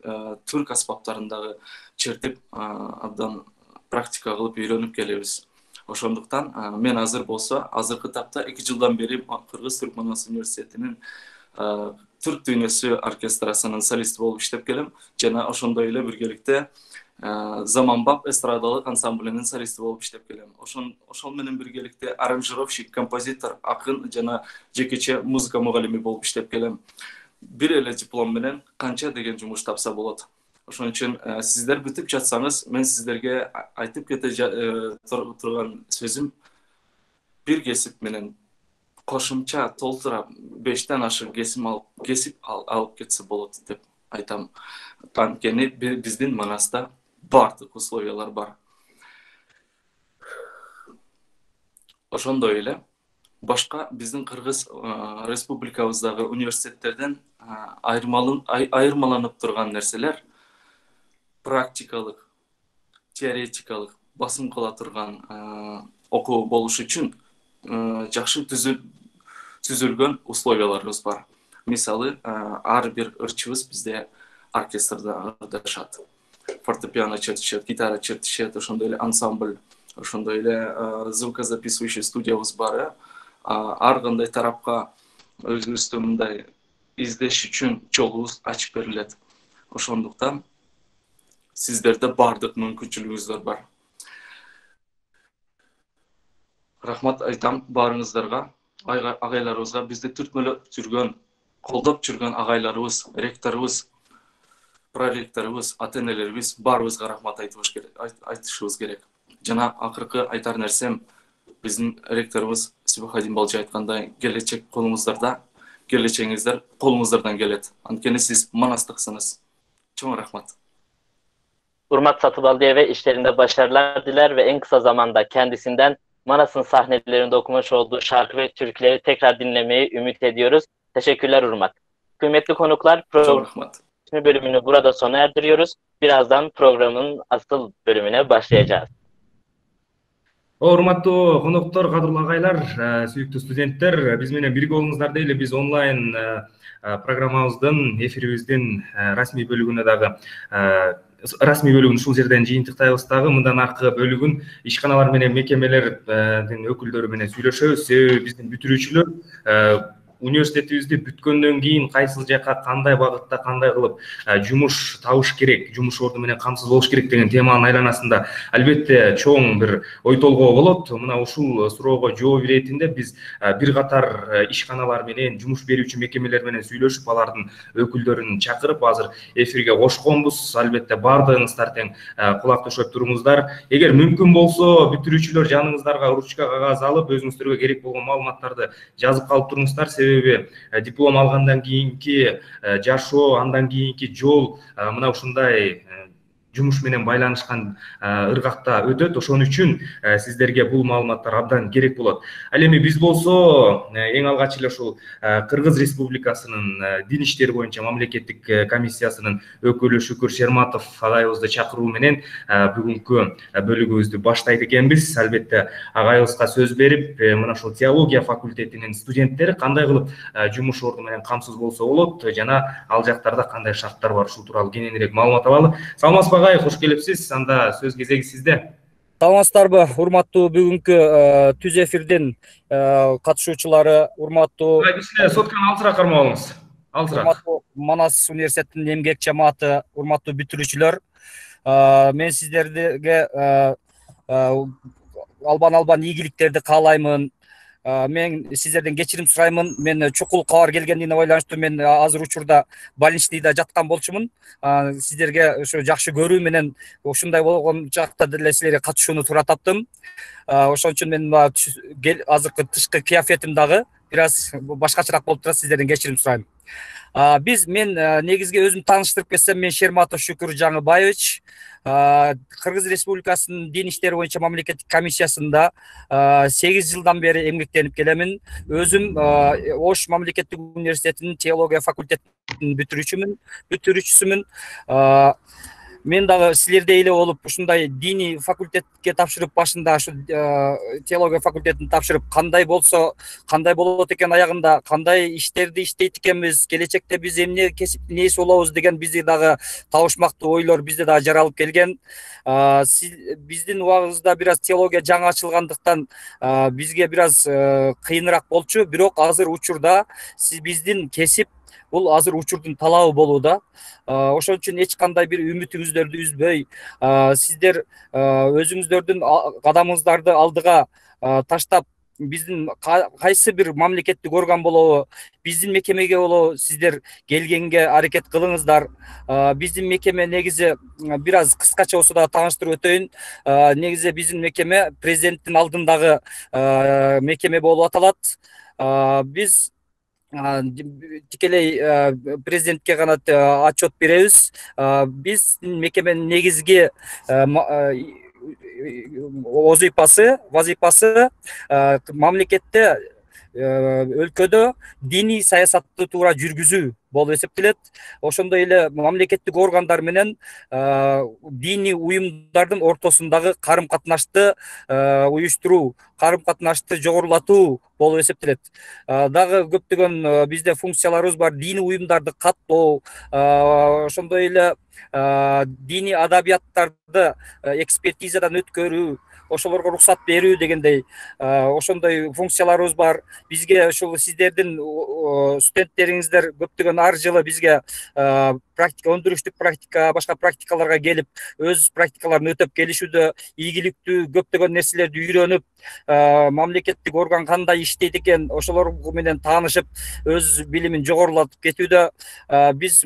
түрк аспаптарын дагы чертип абдан практика кылып үйрөнүп келебиз. Ошондуктан мен азыр болсо, азыркы тапта 2 жылдан бери Кыргыз Түрк Манас университетинин Түрк дүйнөсү оркестрасынын солисти болуп иштеп келем. Жана ошондой эле биргеликте Заманбап эстрадалык ансамблинин солисти болуп иштеп келем. Ошол менен биргеликте аранжировщик, композитор, акын жана жекече музыка мугалими болуп иштеп келем. Бир эле диплом менен канча деген жумуш тапса болот. Ошон үчүн сиздер бүтүп жатсаңыз, мен сиздерге айтып кете турган сөзүм бир кесип менен кошумча толтура 5тен ашык кесип алып кетсе болот деп айтам. Анткени биздин Манаста бардык условиялар бар. Ошондой эле башка биздин Кыргыз республикабыздагы университеттерден айырмаланып турган нерселер практикалык, теоретикалык басым кыла турган окуу болуш үчүн жакшы түзүлгөн условияларыбыз бар. Мисалы, ар бир ырчыбыз бизде оркестрда ырдашат. Фортепиано чертишет, гитара чертишет, ошондой эле ансамбль, ошондой эле звукозаписывающий студиябыз бар. Ар кандай тарапка өзүбүздү мындай издеш үчүн жолубуз ачып берилет. Ошондуктан сиздерде бардык мүмкүнчүлүгүңүздөр бар. Рахмат айтам баарыңыздарга, агайларыбызга, бизди түртмөлөп жүргөн, колдоп жүргөн агайларыбыз, ректорубуз, проректорубуз, ата-энелерибиз баарыбызга рахмат айтышыбыз керек. Жана акыркы айтар нерсем, биздин ректорубуз Сибахадин Балжи айткандай, келечек колуңуздарда, келечегиңиздер колуңуздардан келет. Анткени сиз манастыксыңыз. Чоң рахмат.
Urmat Satıbaldiye'ye işlerinde başarılar diler ve en kısa zamanda kendisinden Manas'ın sahnelerinde okumuş olduğu şarkı ve türküleri tekrar dinlemeyi ümit ediyoruz. Teşekkürler Urmat. Kıymetli konuklar, programın bölümünü burada sona erdiriyoruz. Birazdan programın asıl bölümüne başlayacağız.
Урматтуу коноктор, кадырлуу агайлар, сүйүктүү студенттер, биз менен бирге болуңуздар дейли. Биз онлайн программабыздын, эфирибиздин расмий бөлүгүнө дагы расмий бөлүгүн ушул жерден жыйынтыктайбыз дагы. Мындан аркы бөлүгүн ишканалар менен мекемелердин өкүлдөрү менен сүйлөшөбүз. Себеби биздин бүтүрүүчүлөр университетибизди бүткөндөн кийин кайсыл жака кандай багытта кандай кылып жумуш табыш керек, жумуш орду менен камсыз болуш керек деген теманын айланасында албетте чоң бир ой толгоо болот. Мына ушул суроого жооп иретинде биз бир катар ишканалар менен, жумуш берүүчү мекемелер менен сүйлөшүп, алардын өкүлдөрүн чакырып азыр эфирге кошконбуз. Албетте баардыгыңыздар тең кулак төшөп туруңуздар. Эгер мүмкүн болсо, бүтүрүүчүлөр жаныңыздарга ручка кагаз алып, өзүңүздөргө керек болгон маалыматтарды жазып калып туруңуздар. Себеби диплом алгандан кийинки жашоо, андан кийинки жол мына ушундай жумуш менен байланышкан ыргакта өтөт. Ошон үчүн сиздерге бул маалыматтар абдан керек болот. Ал эми биз болсо эң алгач эле ушул Кыргыз Республикасынын дин иштери боюнча мамлекеттик комиссиясынын өкүлү Шүкүр Шерматов агайыбызды чакыруу менен бүгүнкү бөлүгүбүздү баштайт экенбиз. Албетте агайыбызга сөз берип, мына ушул теология факультетинин студенттери кандай кылып жумуш орду менен камсыз болсо болот, жана ал жактарда кандай шарттар бар, ушул тууралуу кененирээк маалымат алалы. Саламатсызбы, кош келипсиз. Анда сөз кезеги сизде.
Саламатсыздарбы, урматтуу бүгүнкү түз эфирдин катышуучулары, урматтуу
сотканы алсыраак кармап алыңыз.
Урматтуу Манас университетинин эмгек жамааты, урматтуу бүтүрүүчүлөр, мен сиздерге албан ийгиликтерди каалаймын. Мен сиздерден кечирим сураймын. Мен чукул кабар келгенине байланыштуу мен азыр учурда больничныйда жаткан болчумун. Сиздерге ошо жакшы көрүү менен ушундай болгон жакта деле силерге катышууну туура таптым. Ошон үчүн мен азыркы тышкы кыяфетим дагы бир аз башкачараак болуп турат, сиздерден кечирим сурайм. Мен негизги өзүм тааныштырып кетсем, мен Шерматов Шүкүр Жаңыбаевич, Кыргыз Республикасынын дин иштери боюнча мамлекеттик комиссиясында 8 жылдан бери эмгектенип келемин. Өзүм Ош мамлекеттик университетинин теология факультетинин бүтүрүүчүсүмүн. Мен дагы силердей эле болуп ушундай диний факультетке тапшырып, башында ушу теология факультетин тапшырып, кандай болот экен аягында, кандай иштерди иштейт экенбиз, келечекте биз эмне кесиптин ээси болобуз деген бизди дагы табышмактуу ойлор бизде дагы жаралып келген. Биздин убагыбызда бир аз теология жаңы ачылгандыктан бизге бир аз кыйыныраак болчу, бирок азыр учурда биздин кесип бул азыр учурдун талабы болууда. Ошон үчүн эч кандай бир үмүтүңүздөрдү үзбөй, сиздер өзүңүздөрдүн кадамыңыздарды алдыга таштап, биздин кайсы бир мамлекеттик орган болобу, биздин мекемеге болобу сиздер келгенге аракет кылыңыздар. Биздин мекеме негизи бир аз кыскача болсо да тааныштырып өтөйүн. Негизи биздин мекеме президенттин алдындагы мекеме болуп аталат. Биз тикелей президентке гана отчет беребиз. Биздин мекеменин негизги вазыйпасы мамлекетте өлкөдө диний саясатты туура жүргүзүү болуп эсептелет. Ошондой эле мамлекеттик органдар менен диний уюмдардын ортосундагы карым-катнашты уюштуруу, карым-катнашты жогорулатуу болуп эсептелет. Дагы көптөгөн бизде функцияларыбыз бар. Диний уюмдарды каттоо, ошондой эле диний адабияттарды экспертизадан өткөрүү, ошолорго уруксат берүү дегендей ошондой функцияларыбыз бар. Бизге ушул сиздердин студенттериңиздер көптөгөн ар жылы бизге практика, өндүрүштүк практика, башка практикаларга келип, өз практикаларын өтөп келишүүдө ийгиликтүү көптөгөн нерселерди үйрөнүп, мамлекеттик орган кандай иштейт экен, ошолор менен таанышып, өз билимин жогорулатып кетүүдө биз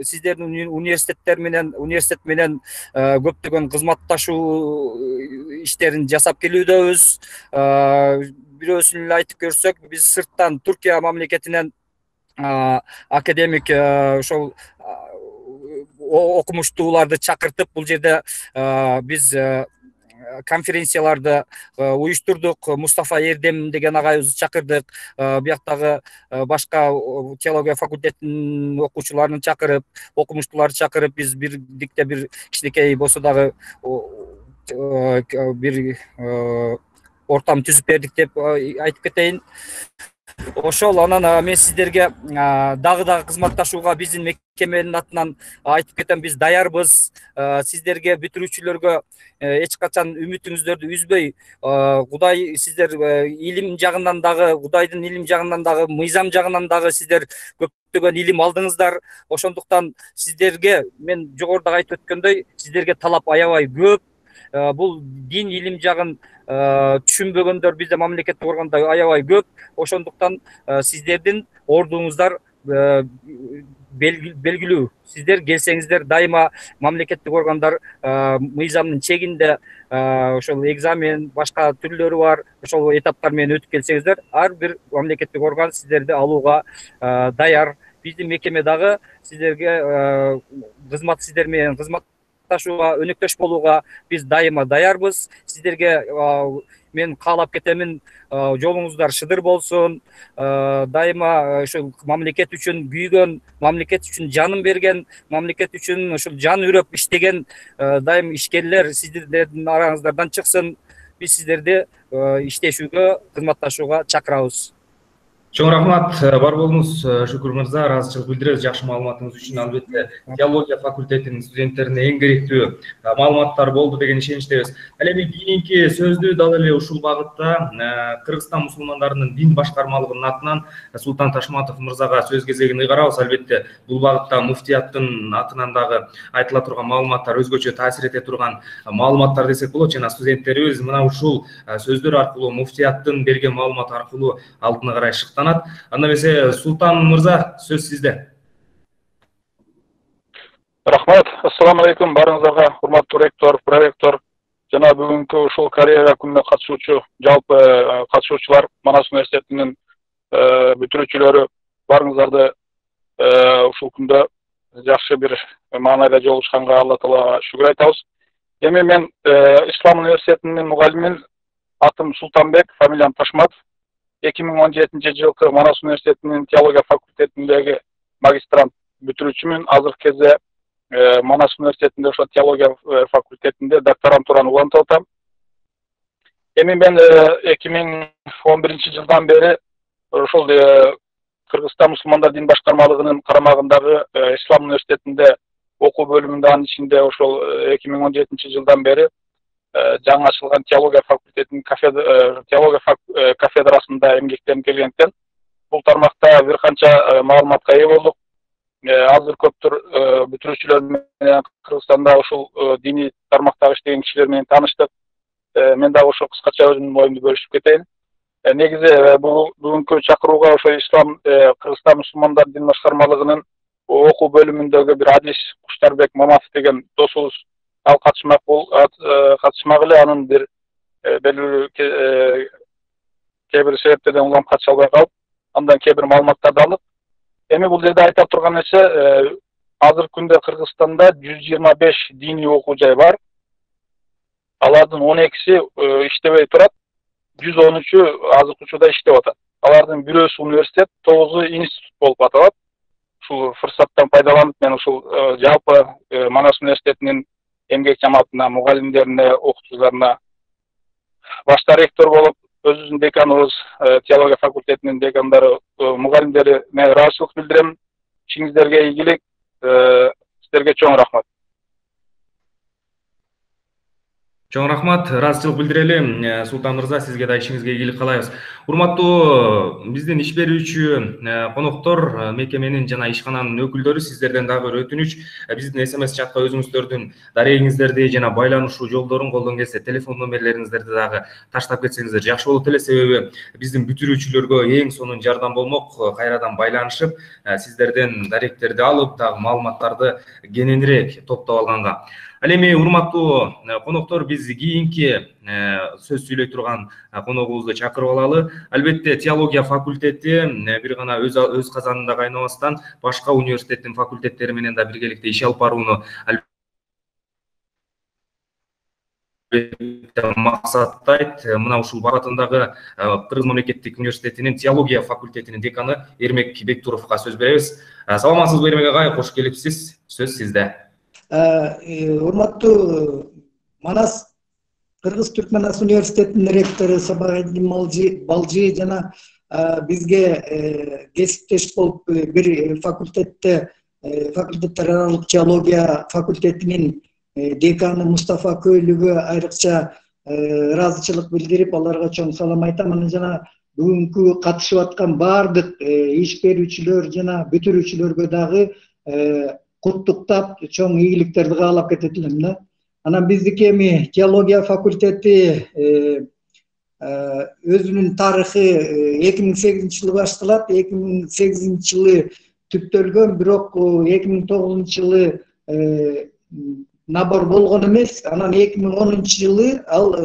сиздердин университет менен көптөгөн кызматташуу иштерин жасап келүүдөбүз. Бирөөсүн эле айтып көрсөк, биз сырттан Туркия мамлекетинен академик ошол окумуштууларды чакыртып, бул жерде биз конференцияларды уюштурдук. Мустафа Эрдем деген агайыбызды чакырдык. Бияктагы башка теология факультетинин окуучуларын чакырып, окумуштууларды чакырып, биз бирдикте бир кичинекей болсо дагы бир ортам түзүп бердик деп айтып кетейин. Ошол анан мен сиздерге дагы кызматташууга биздин мекеменин атынан айтып кетем, биз даярбыз. Сиздерге, бүтүрүүчүлөргө эч качан үмүтүңүздөрдү үзбөй, Кудай сиздер илим жагынан дагы, Кудайдын илим жагынан дагы, мыйзам жагынан дагы сиздер көптөгөн илим алдыңыздар. Ошондуктан сиздерге, мен жогоруда айтып өткөндөй, сиздерге талап аябай көп. Бул дин илим жагын түшүнбөгөндөр бизде мамлекеттик органда аябай көп. Ошондуктан сиздердин ордуңуздар белгилүү. Сиздер келсеңиздер, дайыма мамлекеттик органдар мыйзамдын чегинде ошол экзамен, башка түрлөрү бар, ошол этаптар менен өтүп келсеңиздер, ар бир мамлекеттик орган сиздерди алууга даяр. Биздин мекеме дагы сиздерге сиздер менен кызматташууга, өнөктөш болууга биз дайыма даярбыз. Сиздерге мен каалап кетемин, жолуңуздар шыдыр болсун. Дайыма ошол мамлекет үчүн күйгөн, мамлекет үчүн жанын берген, мамлекет үчүн ошол жан үрөп иштеген дайым ишкерлер сиздердин араңыздардан чыксын. Биз сиздерди иштешүүгө, кызматташууга чакырабыз.
Чоң рахмат, бар болуңуз Шүкүр мырза, ыраазычылык билдиребиз жакшы маалыматыңыз үчүн. Албетте, теология факультетинин студенттерине эң керектүү маалыматтар болду деген ишеничтебиз. Ал эми кийинки сөздү дал эле ушул багытта Кыргызстан мусулмандарынын дин башкармалыгынын атынан Султан Ташматов мырзага сөз кезегин ыйгарабыз. Албетте, бул багытта муфтияттын атынан дагы айтыла турган маалыматтар, өзгөчө таасир эте турган маалыматтар десек болот. Жана студенттерибиз мына ушул сөздөр аркылуу, муфтияттын берген маалымат аркылуу алдына карай шыктанат. Анда эмесе Султан мырза, сөз сизде.
Рахмат. Ассаламу алейкум барыңыздарга, урматтуу ректор, проректор жана бүгүнкү ушул карьера күнүнө катышуучу, жалпы катышуучулар, Манас университетинин бүтүрүүчүлөрү, барыңыздарды ушул күндө жакшы бир маанайда жолугушканга Алла Таалага шүгүр айтабыз. Эми мен Ислам университетинин мугалимин, атым Султанбек, фамилиям Ташматов. 2017 жылкы Манас университетинин теология факультетиндеги магистрант бүтүрүүчүмүн. Азыркы кезде Манас университетинде ошо теология факультетинде докторантураны улантып атам. Эми мен 2011 жылдан бери ошол Кыргызстан мусулмандар дин башкармалыгынын карамагындагы Ислам университетинде окуу бөлүмүндө, анын ичинде ошол 2017 жылдан бери жаңы ачылган теология факультетинин теология кафедрасында эмгектенип келгендиктен бул тармакта бир канча маалыматка ээ болдук. Азыр көптөр бүтүрүүчүлөр менен Кыргызстанда ушул диний тармактагы иштеген кишилер менен тааныштык. Мен дагы ошо кыскача өзүмдүн оюмду бөлүшүп кетейин. Негизи бул бүгүнкү чакырууга ошо Ислам Кыргызстан мусулмандар дин башкармалыгынын окуу бөлүмүндөгү бир адис Куштарбек Маматов деген досубуз ал катышмак эле, анын бир белгилүү кээ бир себептерден улам катыша албай калып, андан кээ бир маалыматтарды алып, эми бул жерде айта турган нерсе, азыркы күндө Кыргызстанда 125 диний окуу жай бар. Алардын 12си иштебей турат, 113-ü азыркы учурда иштеп атат. Алардын бирөөсү университет, 9-у институт болуп аталат. Ушул фырсаттан пайдаланып, мен ушул жалпы Манас университетинин эмгек жамаатына, мугалимдерине, окутуучуларына башта ректор болуп, өзүбүздүн деканыбыз, теология факультетинин декандары, мугалимдерине ыраазычылык билдирем. Ишиңиздерге ийгилик, сиздерге чоң рахмат.
Чоң рахмат, ыраазычылык билдирели. Султан мырза, сизге да ишиңизге ийгилик каалайбыз. Урматтуу биздин иш берүүчү коноктор, мекеменин жана ишкананын өкүлдөрү, сиздерден дагы бир өтүнүч. Биздин SMS чатка өзүңүздөрдүн дарегиңиздерди жана байланышуу жолдорун, колдон келсе телефон номерлериңиздерди дагы таштап кетсеңиздер жакшы болот эле. Себеби биздин бүтүрүүчүлөргө эң сонун жардам болмок, кайрадан байланышып, сиздерден даректерди алып, дагы маалыматтарды кененирээк топтоп алганга. Ал эми урматтуу коноктор, биз кийинки сөз сүйлөй турган коногубузду чакырып алалы. Албетте теология факультети бир гана өз казанында кайнабастан башка университеттин факультеттери менен да биргеликте иш алып барууну максаттайт. Мына ушул багытындагы Кыргыз мамлекеттик университетинин теология факультетинин деканы Эрмек Бектуровго сөз беребиз. Саламатсызбы Эрмек агай, кош келипсиз. Сөз сизде.
Урматтуу Манас Кыргыз Түрк Манас университетинин ректору Сабагатдин Балжи жана бизге кесиптеш болуп бир факультеттер аралык теология факультетинин деканы Мустафа Көйлүгө айрыкча ыраазычылык билдирип, аларга чоң салам айтам. Анан жана бүгүнкү катышып аткан баардык иш берүүчүлөр жана бүтүрүүчүлөргө дагы куттуктап, чоң ийгиликтерди каалап кетет элем да. Анан биздики эми теология факультети өзүнүн тарыхы 2008-жылы башталат. 2008-жылы түптөлгөн, бирок 2009-жылы набор болгон эмес. Анан 2010-жылы ал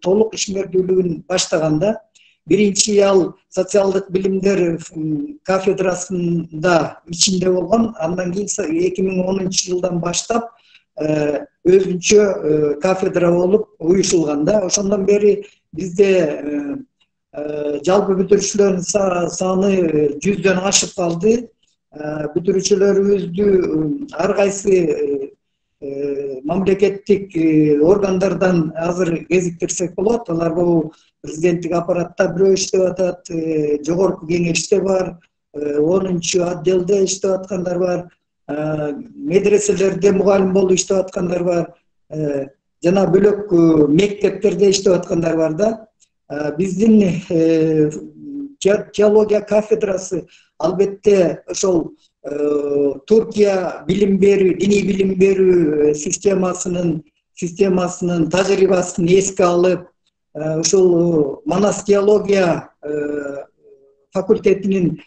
толук ишмердүүлүгүн баштаганда, биринчи ал социалдык билимдер кафедрасында ичинде болгон. Андан кийин 2010-жылдан баштап өзүнчө кафедра болуп уюшулган да. Ошондон бери бизде жалпы бүтүрүүчүлөрдүн саны 100дөн ашып калды. Бүтүрүүчүлөрүбүздү ар кайсы мамлекеттик органдардан азыр кезиктирсек болот. Алар бул президенттик аппаратта бирөө иштеп атат, жогорку кеңеште бар, 10-чу отделде иштеп аткандар бар, медреселерде мугалим болуп иштеп аткандар бар, жана бөлөк мектептерде иштеп аткандар бар да. Биздин теология кафедрасы албетте ошол Туркия билим берүү, диний билим берүү системасынын тажрыйбасын эске алып, ушул Манас теология факультетинин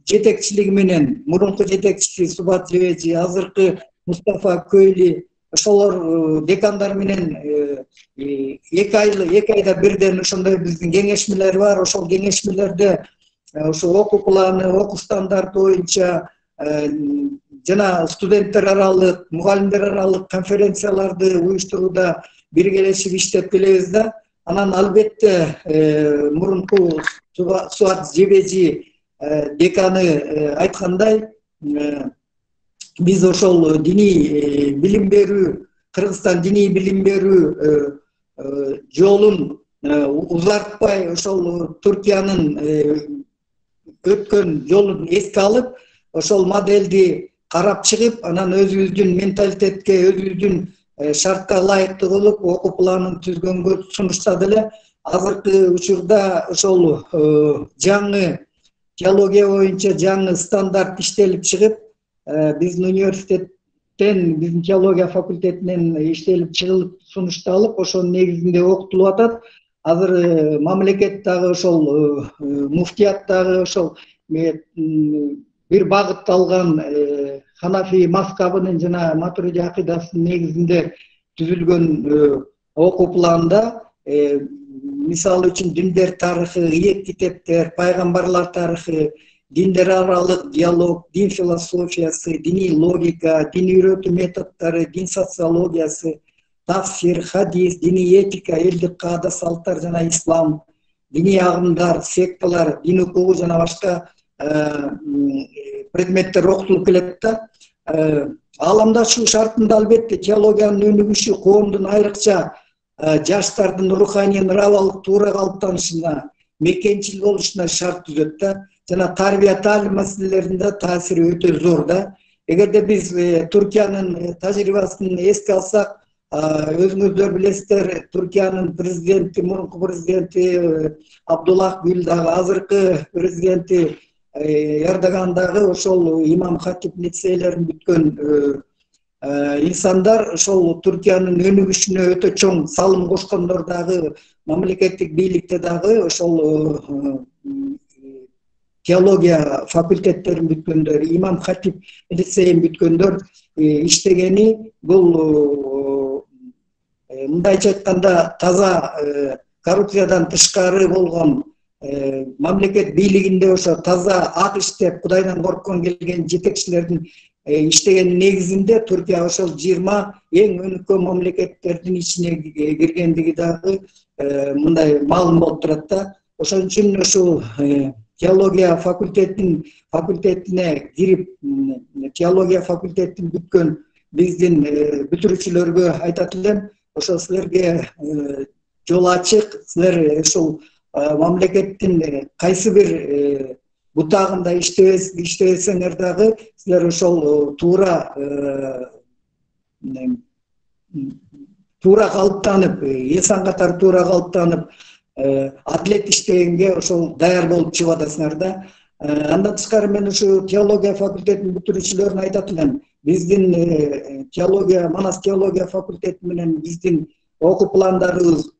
жетекчилиги менен мурунку жетекчиси Субат Жебежи, азыркы Мустафа Көйлү, ошолор декандар менен 2 айда бирден ошондой биздин кеңешмелер бар. Ошол кеңешмелерде ошо окуу планы, окуу стандарты боюнча жана студенттер аралык, мугалимдер аралык конференцияларды уюштурууда биргелешип иштеп келебиз да. Анан албетте мурунку Субат Жебежи деканы айткандай, биз ошол диний билим берүү, Кыргызстан диний билим берүү жолун узартпай, ошол Туркиянын өткөн жолун эске алып, ошол модельди карап чыгып, анан өзүбүздүн менталитетке, өзүбүздүн шартка ылайыктуу болуп, окуу планын түзгөнгө сунуштады эле. Азыркы учурда ошол жаңы теология боюнча жаңы стандарт иштелип чыгып, биздин университеттен, биздин теология факультетинен иштелип чыгылып, сунушталып, ошонун негизинде окутулуп атат. Азыр мамлекет дагы ошол муфтият дагы ошол бир багыт алган Ханафи мазхабынын жана Матуриди акыйдасынын негизинде түзүлгөн окуу планда мисалы үчүн диндер тарыхы, ийет китептер, пайгамбарлар тарыхы, диндер аралык диалог, дин философиясы, диний логика, дин үйрөтүү методдору, дин социологиясы, тафсир, хадис, диний этика, элдик каада салттар жана ислам, диний агымдар, секталар, дин укугу жана башка предметтер окутулуп келет да. Ааламдашуу шартында албетте теологиянын өнүгүшү коомдун айрыкча жаштардын руханий нравалык туура калыптанышына, мекенчил болушуна шарт түзөт да. Жана тарбия таалим маселелеринде таасири өтө зор да. Эгерде биз Туркиянын тажрыйбасын эске алсак, өзүңүздөр билесиздер, Туркиянын президенти, мурунку президенти Абдуллах Гүл дагы, азыркы президенти Эрдоган дагы ошол имам хатип лицейлерин бүткөн инсандар, ошол Туркиянын өнүгүшүнө өтө чоң салым кошкондор дагы, мамлекеттик бийликте дагы ошол теология факультеттерин бүткөндөр, имам хатип лицейин бүткөндөр иштегени бул мындайча айтканда таза коррупциядан тышкары болгон мамлекет бийлигинде ошо таза ак иштеп Кудайдан корккон келген жетекчилердин иштеген негизинде Түркия ошол 20 эң өнүккөн мамлекеттердин ичине киргендиги дагы мындай маалым болуп турат да. Ошон үчүн ушул теология факультетине кирип, теология факультетин бүткөн биздин бүтүрүүчүлөргө айтат элем, ошо силерге жол ачык, силер ушул мамлекеттин кайсы бир бутагында иштебесеңер дагы силер ошол туура калыптанып, эсан катары туура калыптанып, атлет иштегенге ошол даяр болуп чыгып атасыңар да. Андан тышкары мен ушу теология факультетин бүтүрүүчүлөрүнө айтат элем, биздин теология, Манас теология факультети менен биздин окуу пландарыбыз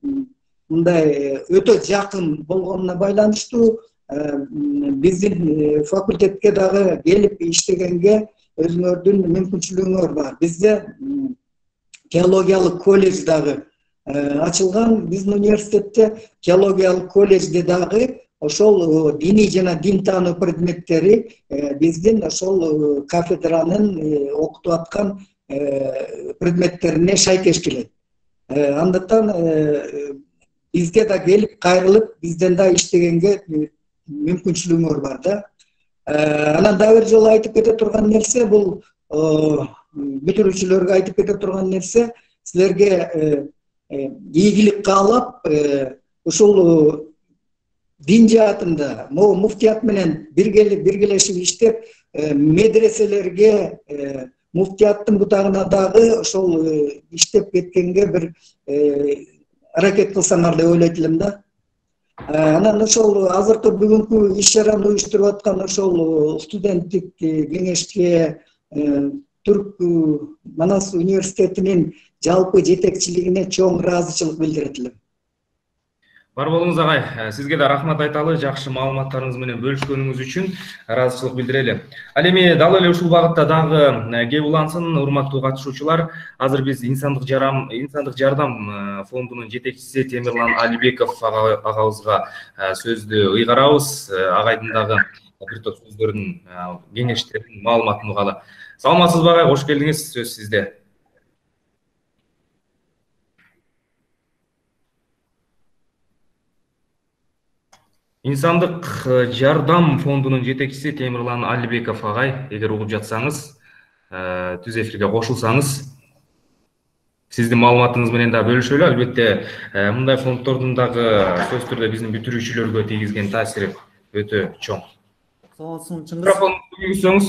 мындай өтө жакын болгонуна байланыштуу, биздин факультетке дагы келип иштегенге өзүңөрдүн мүмкүнчүлүгүңөр бар. Бизде теологиялык колледж дагы ачылган, биздин университетте теологиялык колледжде дагы ошол диний жана дин таануу предметтери биздин ошол кафедранын окутуп аткан предметтерине шайкеш келет. Андыктан бизге да келип кайрылып, бизден да иштегенге мүмкүнчүлүгүңөр бар да. Анан дагы бир жолу айтып кете турган нерсе, бул бүтүрүүчүлөргө айтып кете турган нерсе, силерге ийгилик каалап, ушул дин жаатында муфтият менен биргелешип иштеп, медреселерге, муфтияттын бутагына дагы ошол иштеп кеткенге бир аракет кылсаңар деп ойлойт элем да. Анан ошол азыркы бүгүнкү иш-чараны уюштуруп аткан ошол студенттик кеңешке, Түрк Манас университетинин жалпы жетекчилигине чоң ыраазычылык билдирет элем.
Бар болуңуз агай, сизге да рахмат айталы, жакшы маалыматтарыңыз менен бөлүшкөнүңүз үчүн ыраазычылык билдирели. Ал эми дал эле ушул багытта дагы кеп улансын, урматтуу катышуучулар. Азыр биз Инсандык жардам фондунун жетекчиси Темирлан Алибеков агабызга сөздү ыйгарабыз. Агайдын дагы бир топ сөздөрүн, кеңештерин, маалыматын угалы. Саламатсызбы агай, кош келдиңиз, сөз сизде. Инсандык жардам фондунун жетекчиси Темирлан Алибеков агай, эгер угуп жатсаңыз, түз эфирге кошулсаңыз, сиздин маалыматыңыз менен да бөлүшөлү. Албетте, мындай фонддордун дагы сөз түрдө биздин бүтүрүүчүлөргө тийгизген таасири өтө чоң.
Саламатсызбы, Чыңгыз.
Микрофонду күйгүзсөңүз.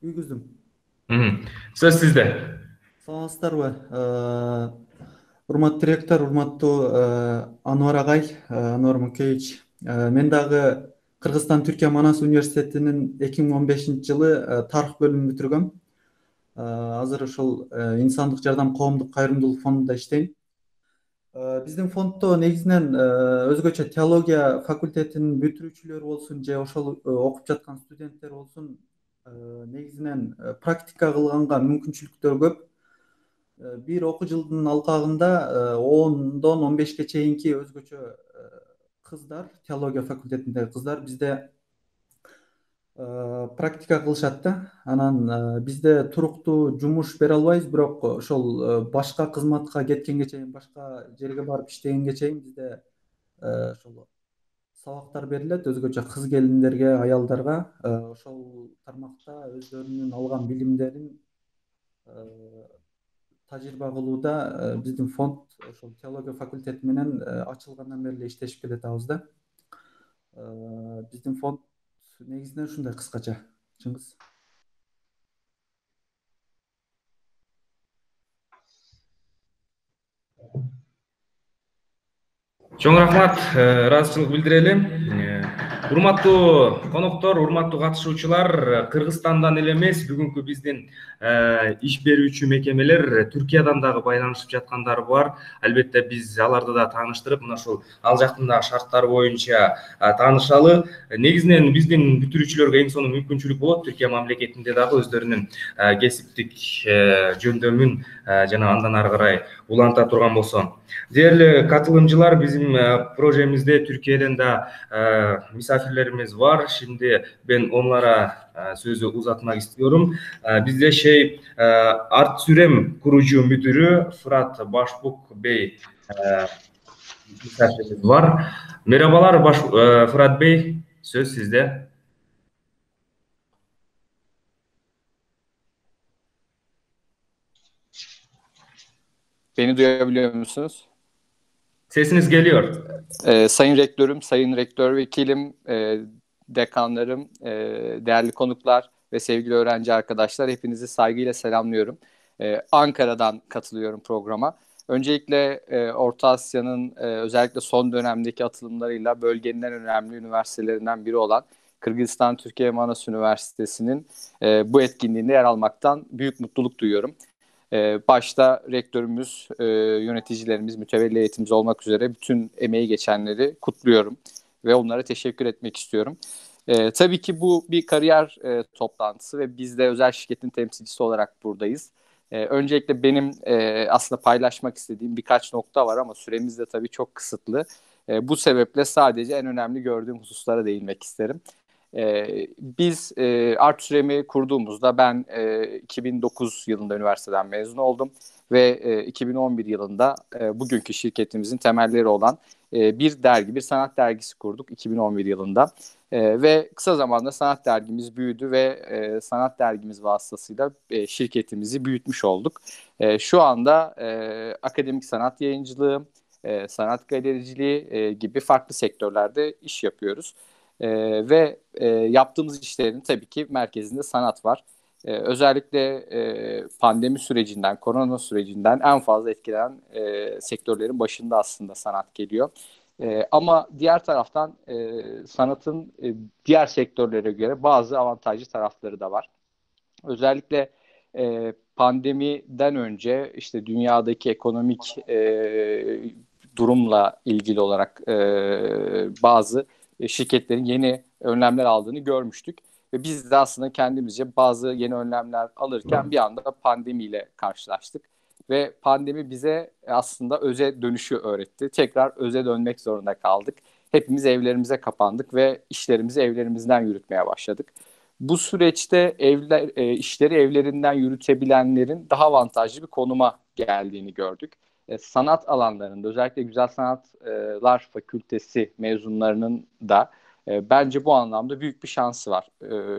Күйгүздүм.
Сөз сизде.
Саламатсыздарбы? Урматтуу директор, урматтуу Анвар агай, Анвар Мукеевич. Мен дагы Кыргызстан Түркия Манас университетинин 2015-жылы тарых бөлүмүн бүтүргөм. Азыр ошол Инсандык жардам коомдук кайрымдуулук фондунда иштейм. Биздин фонддо негизинен өзгөчө теология факультетинин бүтүрүүчүлөрү болсун же ошол окуп жаткан студенттер болсун, негизинен практика кылганга мүмкүнчүлүктөр көп. bir окуу жылдын алкагында 10-дон 15ке чейинки өзгөчө кыздар, теология факультетиндеги кыздар бизде практика кылышат да. Анан бизде туруктуу жумуш бере албайбыз, бирок ошол башка кызматка кеткенге чейин, башка жерге барып иштегенге чейин бизде ошол сабактар берилет өзгөчө кыз келиндерге, аялдарга. Ошол тармакта өздөрүнүн алган билимдерин тажрыйба кылууда биздин фонд ошол теология факультети менен ачылгандан бери эле иштешип келатабыз да. Биздин фонд негизинен ушундай кыскача. Чыңгыз.
Чоң рахмат, ыраазычылык билдирели. Урматтуу коноктор, урматтуу катышуучулар, Кыргызстандан эле эмес, бүгүнкү биздин иш берүүчү мекемелер Түркиядан дагы байланышып жаткандар бар. Албетте биз аларды да тааныштырып, мына ушул ал жактын дагы шарттары боюнча таанышалы. Негизинен биздин бүтүрүүчүлөргө эң сонун мүмкүнчүлүк болот Түркия мамлекетинде дагы өздөрүнүн кесиптик жөндөмүн жана андан ары карай уланта турган болсо. Дээрлүү катылымчылар, биздин прожемизде Түркиядан да misafirlerimiz var. Şimdi ben onlara sözü uzatmak istiyorum. Bizde Art Sürem kurucu müdürü Fırat Başbuk Bey misafirimiz var. Merhabalar Fırat Bey, söz sizde.
Beni duyabiliyor musunuz?
Sesiniz geliyor.
Sayın Rektörüm, Sayın Rektör Vekilim, dekanlarım, değerli konuklar ve sevgili öğrenci arkadaşlar, hepinizi saygıyla selamlıyorum. Ankara'dan katılıyorum programa. Öncelikle Orta Asya'nın özellikle son dönemdeki atılımlarıyla bölgenin en önemli üniversitelerinden biri olan Kırgızistan Türkiye Manas Üniversitesi'nin bu etkinliğinde yer almaktan büyük mutluluk duyuyorum. Başta rektörümüz, yöneticilerimiz, mütevelli eğitimimiz olmak üzere bütün emeği geçenleri kutluyorum ve onlara teşekkür etmek istiyorum. Tabii ki bu bir kariyer toplantısı ve biz de özel şirketin temsilcisi olarak buradayız. Öncelikle benim aslında paylaşmak istediğim birkaç nokta var ama süremiz de tabii çok kısıtlı. Bu sebeple sadece en önemli gördüğüm hususlara değinmek isterim. Biz Art Sürem'i kurduğumuzda ben 2009 yılında üniversiteden mezun oldum ve 2011 yılında bugünkü şirketimizin temelleri olan bir dergi, bir sanat dergisi kurduk 2011 yılında. Ve kısa zamanda sanat dergimiz büyüdü ve sanat dergimiz vasıtasıyla şirketimizi büyütmüş olduk. Şu anda akademik sanat yayıncılığı, sanat galericiliği gibi farklı sektörlerde iş yapıyoruz. Ve yaptığımız işlerin tabii ki merkezinde sanat var. Özellikle pandemi sürecinden, korona sürecinden en fazla etkilenen sektörlerin başında aslında sanat geliyor. Ama diğer taraftan sanatın diğer sektörlere göre bazı avantajlı tarafları da var. Özellikle pandemiden önce işte dünyadaki ekonomik durumla ilgili olarak bazı şirketlerin yeni önlemler aldığını görmüştük. Ve biz de aslında kendimizce bazı yeni önlemler alırken bir anda pandemiyle karşılaştık. Ve pandemi bize aslında öze dönüşü öğretti. Tekrar öze dönmek zorunda kaldık. Hepimiz evlerimize kapandık ve işlerimizi evlerimizden yürütmeye başladık. Bu süreçte işleri evlerinden yürütebilenlerin daha avantajlı bir konuma geldiğini gördük. Sanat alanlarında özellikle Güzel Sanatlar Fakültesi mezunlarının da bence bu anlamda büyük bir şansı var.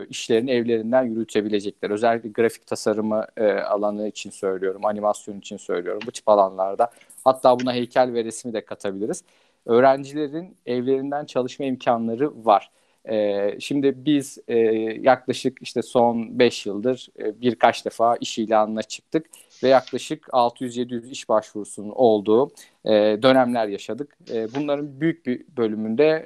İşlerini evlerinden yürütebilecekler. Özellikle grafik tasarımı alanı için söylüyorum, animasyon için söylüyorum. Bu tip alanlarda hatta buna heykel ve resmi de katabiliriz. Öğrencilerin evlerinden çalışma imkanları var. Şimdi biz yaklaşık işte son 5 yıldır birkaç defa iş ilanına çıktık ve yaklaşık 600-700 iş başvurusunun olduğu dönemler yaşadık. Bunların büyük bir bölümünde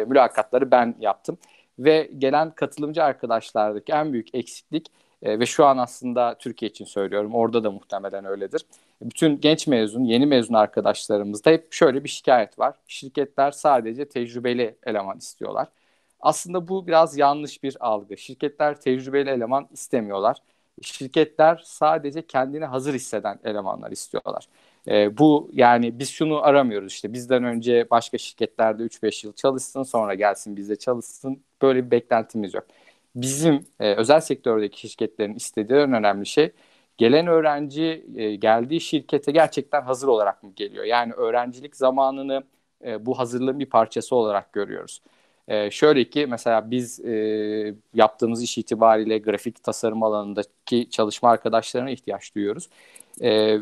mülakatları ben yaptım ve gelen katılımcı arkadaşlardaki en büyük eksiklik ve şu an aslında Türkiye için söylüyorum, orada da muhtemelen öyledir. Bütün genç mezun, yeni mezun arkadaşlarımızda hep şöyle bir şikayet var. Şirketler sadece tecrübeli eleman istiyorlar. Aslında bu biraz yanlış bir algı. Şirketler tecrübeli eleman istemiyorlar. Şirketler sadece kendini hazır hisseden elemanlar istiyorlar. Bu yani biz şunu aramıyoruz, işte bizden önce başka şirketlerde 3-5 yıl çalışsın, sonra gelsin bizde çalışsın. Böyle bir beklentimiz yok. Bizim özel sektördeki şirketlerin istediği en önemli şey, gelen öğrenci geldiği şirkete gerçekten hazır olarak mı geliyor? Yani öğrencilik zamanını bu hazırlığın bir parçası olarak görüyoruz. Şöyle ki mesela biz yaptığımız iş itibariyle grafik tasarım alanındaki çalışma arkadaşlarına ihtiyaç duyuyoruz.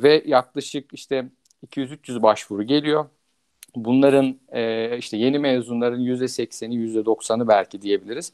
Ve yaklaşık işte 200-300 başvuru geliyor. Bunların işte yeni mezunların %80'i, %90'ı belki diyebiliriz.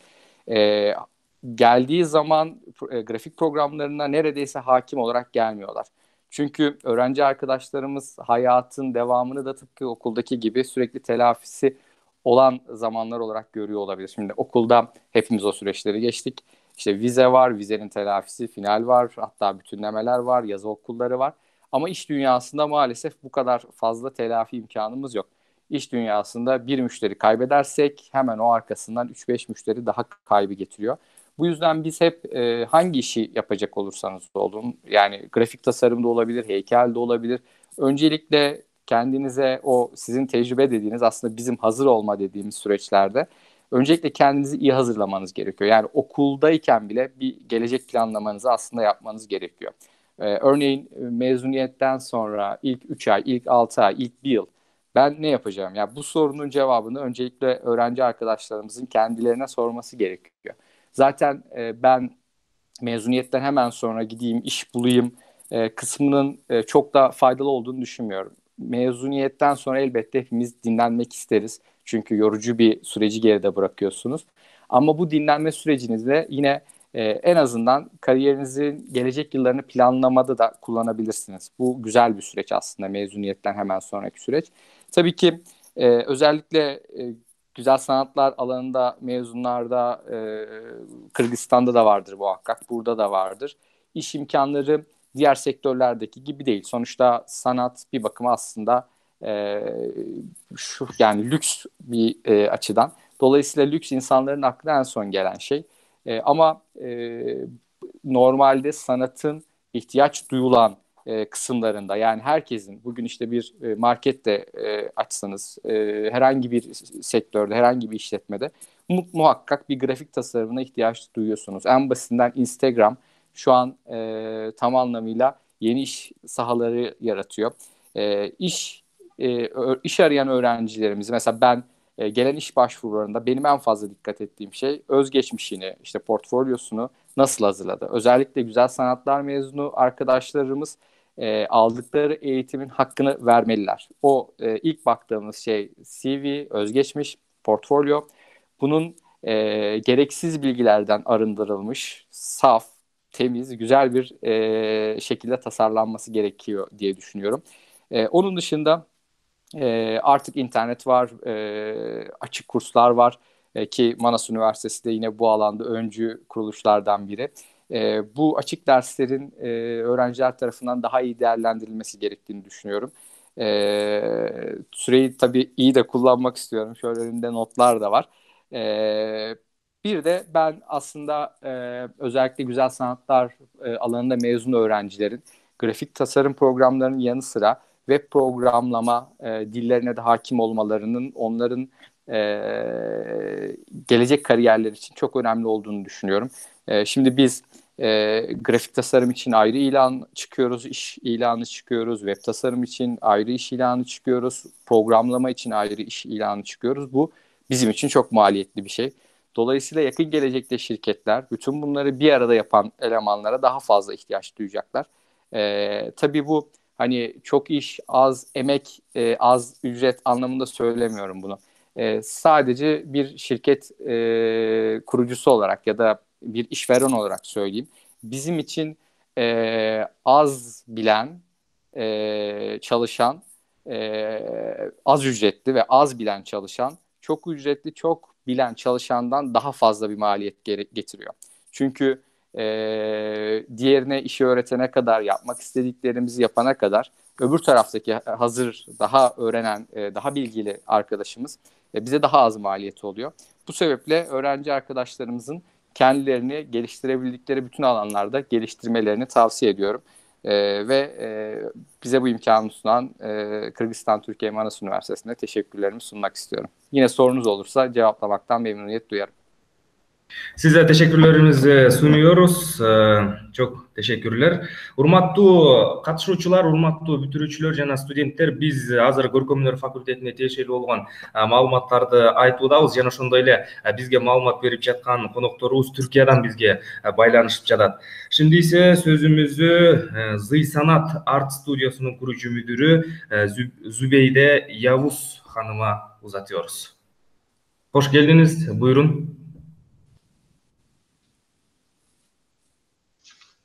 Geldiği zaman grafik programlarına neredeyse hakim olarak gelmiyorlar. Çünkü öğrenci arkadaşlarımız hayatın devamını da tıpkı okuldaki gibi sürekli telafisi olan zamanlar olarak görüyor olabilir. Şimdi okulda hepimiz o süreçleri geçtik. İşte vize var, vizenin telafisi, final var, hatta bütünlemeler var, yaz okulları var. Ama iş dünyasında maalesef bu kadar fazla telafi imkanımız yok. İş dünyasında bir müşteri kaybedersek hemen o arkasından 3-5 müşteri daha kaybı getiriyor. Bu yüzden biz hep hangi işi yapacak olursanız olun, yani grafik tasarımda olabilir, heykel de olabilir. Öncelikle kendinize o sizin tecrübe dediğiniz, aslında bizim hazır olma dediğimiz süreçlerde öncelikle kendinizi iyi hazırlamanız gerekiyor. Yani okuldayken bile bir gelecek planlamanızı aslında yapmanız gerekiyor. Örneğin mezuniyetten sonra ilk 3 ay, ilk 6 ay, ilk 1 yıl ben ne yapacağım? Yani bu sorunun cevabını öncelikle öğrenci arkadaşlarımızın kendilerine sorması gerekiyor. Zaten ben mezuniyetten hemen sonra gideyim, iş bulayım kısmının çok da faydalı olduğunu düşünmüyorum. Mezuniyetten sonra elbette hepimiz dinlenmek isteriz. Çünkü yorucu bir süreci geride bırakıyorsunuz. Ama bu dinlenme sürecinizde yine en azından kariyerinizin gelecek yıllarını planlamada da kullanabilirsiniz. Bu güzel bir süreç aslında, mezuniyetten hemen sonraki süreç. Tabii ki özellikle güzel sanatlar alanında mezunlarda Kırgızistan'da da vardır muhakkak, burada da vardır. İş imkanları diğer sektörlerdeki gibi değil. Sonuçta sanat bir bakıma aslında yani lüks bir açıdan. Dolayısıyla lüks insanların aklına en son gelen şey. Ama normalde sanatın ihtiyaç duyulan kısımlarında, yani herkesin bugün işte bir markette açsanız, herhangi bir sektörde, herhangi bir işletmede muhakkak bir grafik tasarımına ihtiyaç duyuyorsunuz. En basitinden Instagram şu an tam anlamıyla yeni iş sahaları yaratıyor. İş arayan öğrencilerimiz, mesela ben gelen iş başvurularında benim en fazla dikkat ettiğim şey özgeçmişini, işte portfolyosunu nasıl hazırladı. Özellikle güzel sanatlar mezunu arkadaşlarımız aldıkları eğitimin hakkını vermeliler. O ilk baktığımız şey CV, özgeçmiş, portfolyo. Bunun gereksiz bilgilerden arındırılmış, saf, temiz, güzel bir şekilde tasarlanması gerekiyor diye düşünüyorum. Onun dışında artık internet var, açık kurslar var ki Manas Üniversitesi de yine bu alanda öncü kuruluşlardan biri. Bu açık derslerin öğrenciler tarafından daha iyi değerlendirilmesi gerektiğini düşünüyorum. Süreyi tabii iyi de kullanmak istiyorum. Şöyle önümde notlar da var. Bir de ben aslında özellikle güzel sanatlar alanında mezun öğrencilerin grafik tasarım programlarının yanı sıra web programlama dillerine de hakim olmalarının onların gelecek kariyerler için çok önemli olduğunu düşünüyorum. Şimdi biz grafik tasarım için ayrı ilan çıkıyoruz, iş ilanı çıkıyoruz, web tasarım için ayrı iş ilanı çıkıyoruz, programlama için ayrı iş ilanı çıkıyoruz. Bu bizim için çok maliyetli bir şey. Dolayısıyla yakın gelecekte şirketler bütün bunları bir arada yapan elemanlara daha fazla ihtiyaç duyacaklar. Tabii bu hani çok iş, az emek, az ücret anlamında söylemiyorum bunu. Sadece bir şirket kurucusu olarak ya da bir işveren olarak söyleyeyim. Bizim için az bilen, çalışan, az ücretli ve az bilen çalışan, çok ücretli, çok bilen çalışandan daha fazla bir maliyet getiriyor. Çünkü diğerine işi öğretene kadar, yapmak istediklerimizi yapana kadar öbür taraftaki hazır, daha öğrenen, daha bilgili arkadaşımız bize daha az maliyeti oluyor. Bu sebeple öğrenci arkadaşlarımızın kendilerini geliştirebildikleri bütün alanlarda geliştirmelerini tavsiye ediyorum. Bize bu imkanı sunan Kırgızistan Türkiye Manas Üniversitesi'ne teşekkürlerimi sunmak istiyorum. Yine sorunuz olursa cevaplamaktan memnuniyet duyarım.
Size teşekkürlerimizi sunuyoruz. Çok teşekkürler. Урматтуу катышуучулар, урматтуу бүтүрүүчүлөр жана студенттер, биз азыр көркөмдөр факультетине тиешелүү болгон маалыматтарды айтып атабыз жана ошондой эле бизге маалымат берип жаткан конокторубуз Түркиядан бизге байланышып жатат. Şimdi ise sözümüzü Zıysanat Art Stüdyosu'nun kurucu müdürü Zübeyde Yavuz Hanım'a uzatıyoruz. Hoş geldiniz. Buyurun.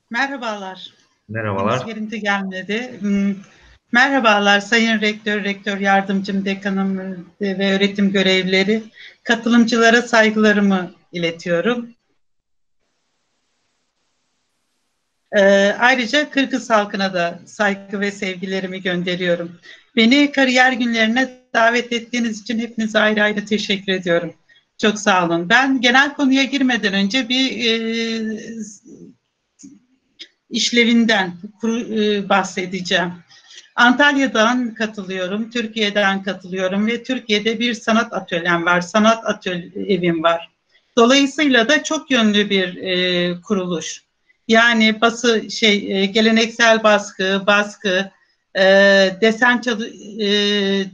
Merhabalar.
Merhabalar.
Henüz yerinde gelmedi. Merhabalar Sayın Rektör, Rektör Yardımcım, Dekanım ve öğretim görevlileri. Katılımcılara saygılarımı iletiyorum. Ayrıca Kırgız halkına da saygı ve sevgilerimi gönderiyorum. Beni kariyer günlerine davet ettiğiniz için hepinize ayrı ayrı teşekkür ediyorum. Çok sağ olun. Ben genel konuya girmeden önce bir işlevinden bahsedeceğim. Antalya'dan katılıyorum, Türkiye'den katılıyorum ve Türkiye'de bir sanat atölyem var, sanat evim var. Dolayısıyla da çok yönlü bir kuruluş. Yani geleneksel baskı,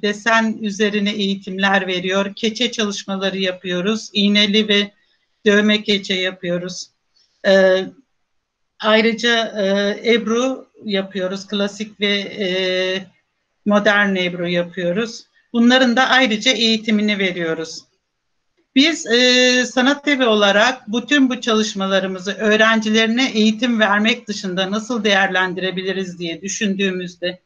desen üzerine eğitimler veriyor, keçe çalışmaları yapıyoruz, iğneli ve dövme keçe yapıyoruz. Ayrıca Ebru yapıyoruz, klasik ve modern Ebru yapıyoruz. Bunların da ayrıca eğitimini veriyoruz. Biz sanat evi olarak bütün bu çalışmalarımızı öğrencilerine eğitim vermek dışında nasıl değerlendirebiliriz diye düşündüğümüzde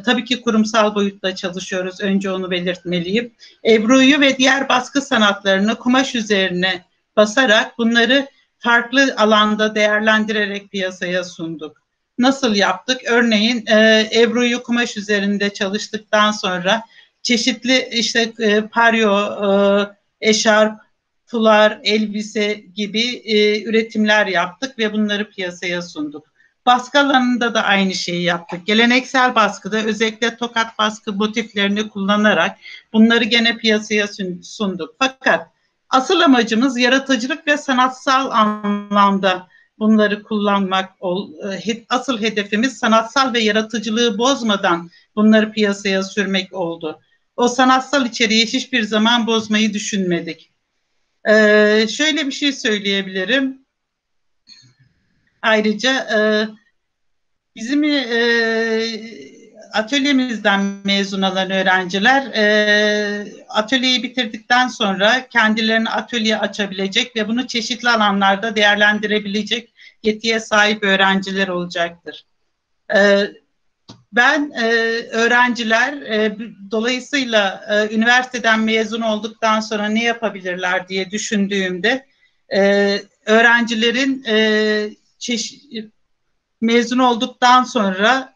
tabii ki kurumsal boyutta çalışıyoruz. Önce onu belirtmeliyim. Ebru'yu ve diğer baskı sanatlarını kumaş üzerine basarak bunları farklı alanda değerlendirerek piyasaya sunduk. Nasıl yaptık? Örneğin Ebru'yu kumaş üzerinde çalıştıktan sonra çeşitli paryo, eşarp, fular, elbise gibi üretimler yaptık ve bunları piyasaya sunduk. Baskı alanında da aynı şeyi yaptık. Geleneksel baskıda özellikle tokat baskı motiflerini kullanarak bunları gene piyasaya sunduk. Fakat asıl amacımız yaratıcılık ve sanatsal anlamda bunları kullanmak. Asıl hedefimiz sanatsal ve yaratıcılığı bozmadan bunları piyasaya sürmek oldu. O sanatsal içeriği hiçbir zaman bozmayı düşünmedik. Şöyle bir şey söyleyebilirim. Ayrıca bizim atölyemizden mezun olan öğrenciler atölyeyi bitirdikten sonra kendilerine atölye açabilecek ve bunu çeşitli alanlarda değerlendirebilecek yetiye sahip öğrenciler olacaktır. Ben öğrenciler dolayısıyla üniversiteden mezun olduktan sonra ne yapabilirler diye düşündüğümde öğrencilerin mezun olduktan sonra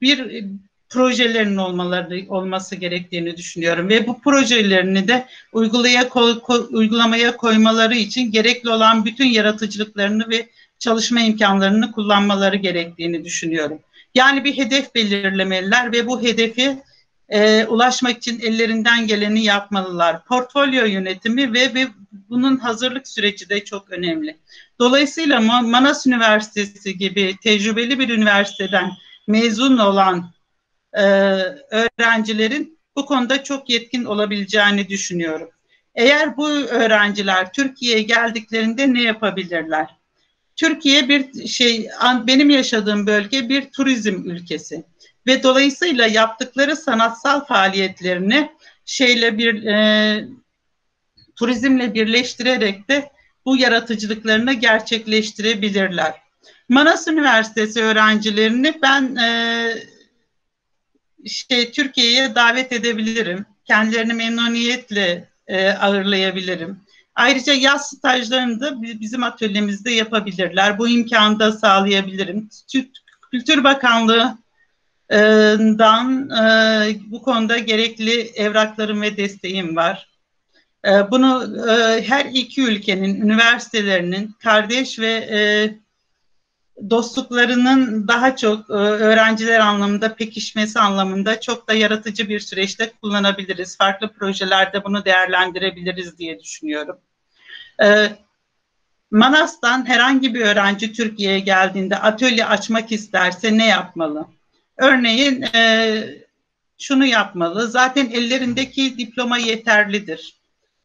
bir projelerinin olması gerektiğini düşünüyorum ve bu projelerini de uygulamaya koymaları için gerekli olan bütün yaratıcılıklarını ve çalışma imkanlarını kullanmaları gerektiğini düşünüyorum. Yani bir hedef belirlemeliler ve bu hedefi ulaşmak için ellerinden geleni yapmalılar. Portfolyo yönetimi ve bunun hazırlık süreci de çok önemli. Dolayısıyla Manas Üniversitesi gibi tecrübeli bir üniversiteden mezun olan öğrencilerin bu konuda çok yetkin olabileceğini düşünüyorum. Eğer bu öğrenciler Türkiye'ye geldiklerinde ne yapabilirler? Türkiye benim yaşadığım bölge bir turizm ülkesi ve dolayısıyla yaptıkları sanatsal faaliyetlerini turizmle birleştirerek de bu yaratıcılıklarını gerçekleştirebilirler. Manas Üniversitesi öğrencilerini ben Türkiye'ye davet edebilirim. Kendilerini memnuniyetle ağırlayabilirim. Ayrıca yaz stajlarını da bizim atölyemizde yapabilirler. Bu imkanı da sağlayabilirim. Kültür Bakanlığı'ndan bu konuda gerekli evraklarım ve desteğim var. Bunu her iki ülkenin üniversitelerinin kardeş ve dostluklarının daha çok öğrenciler anlamında pekişmesi anlamında çok da yaratıcı bir süreçte kullanabiliriz. Farklı projelerde bunu değerlendirebiliriz diye düşünüyorum. Manas'tan herhangi bir öğrenci Türkiye'ye geldiğinde atölye açmak isterse ne yapmalı? Örneğin şunu yapmalı. Zaten ellerindeki diploma yeterlidir.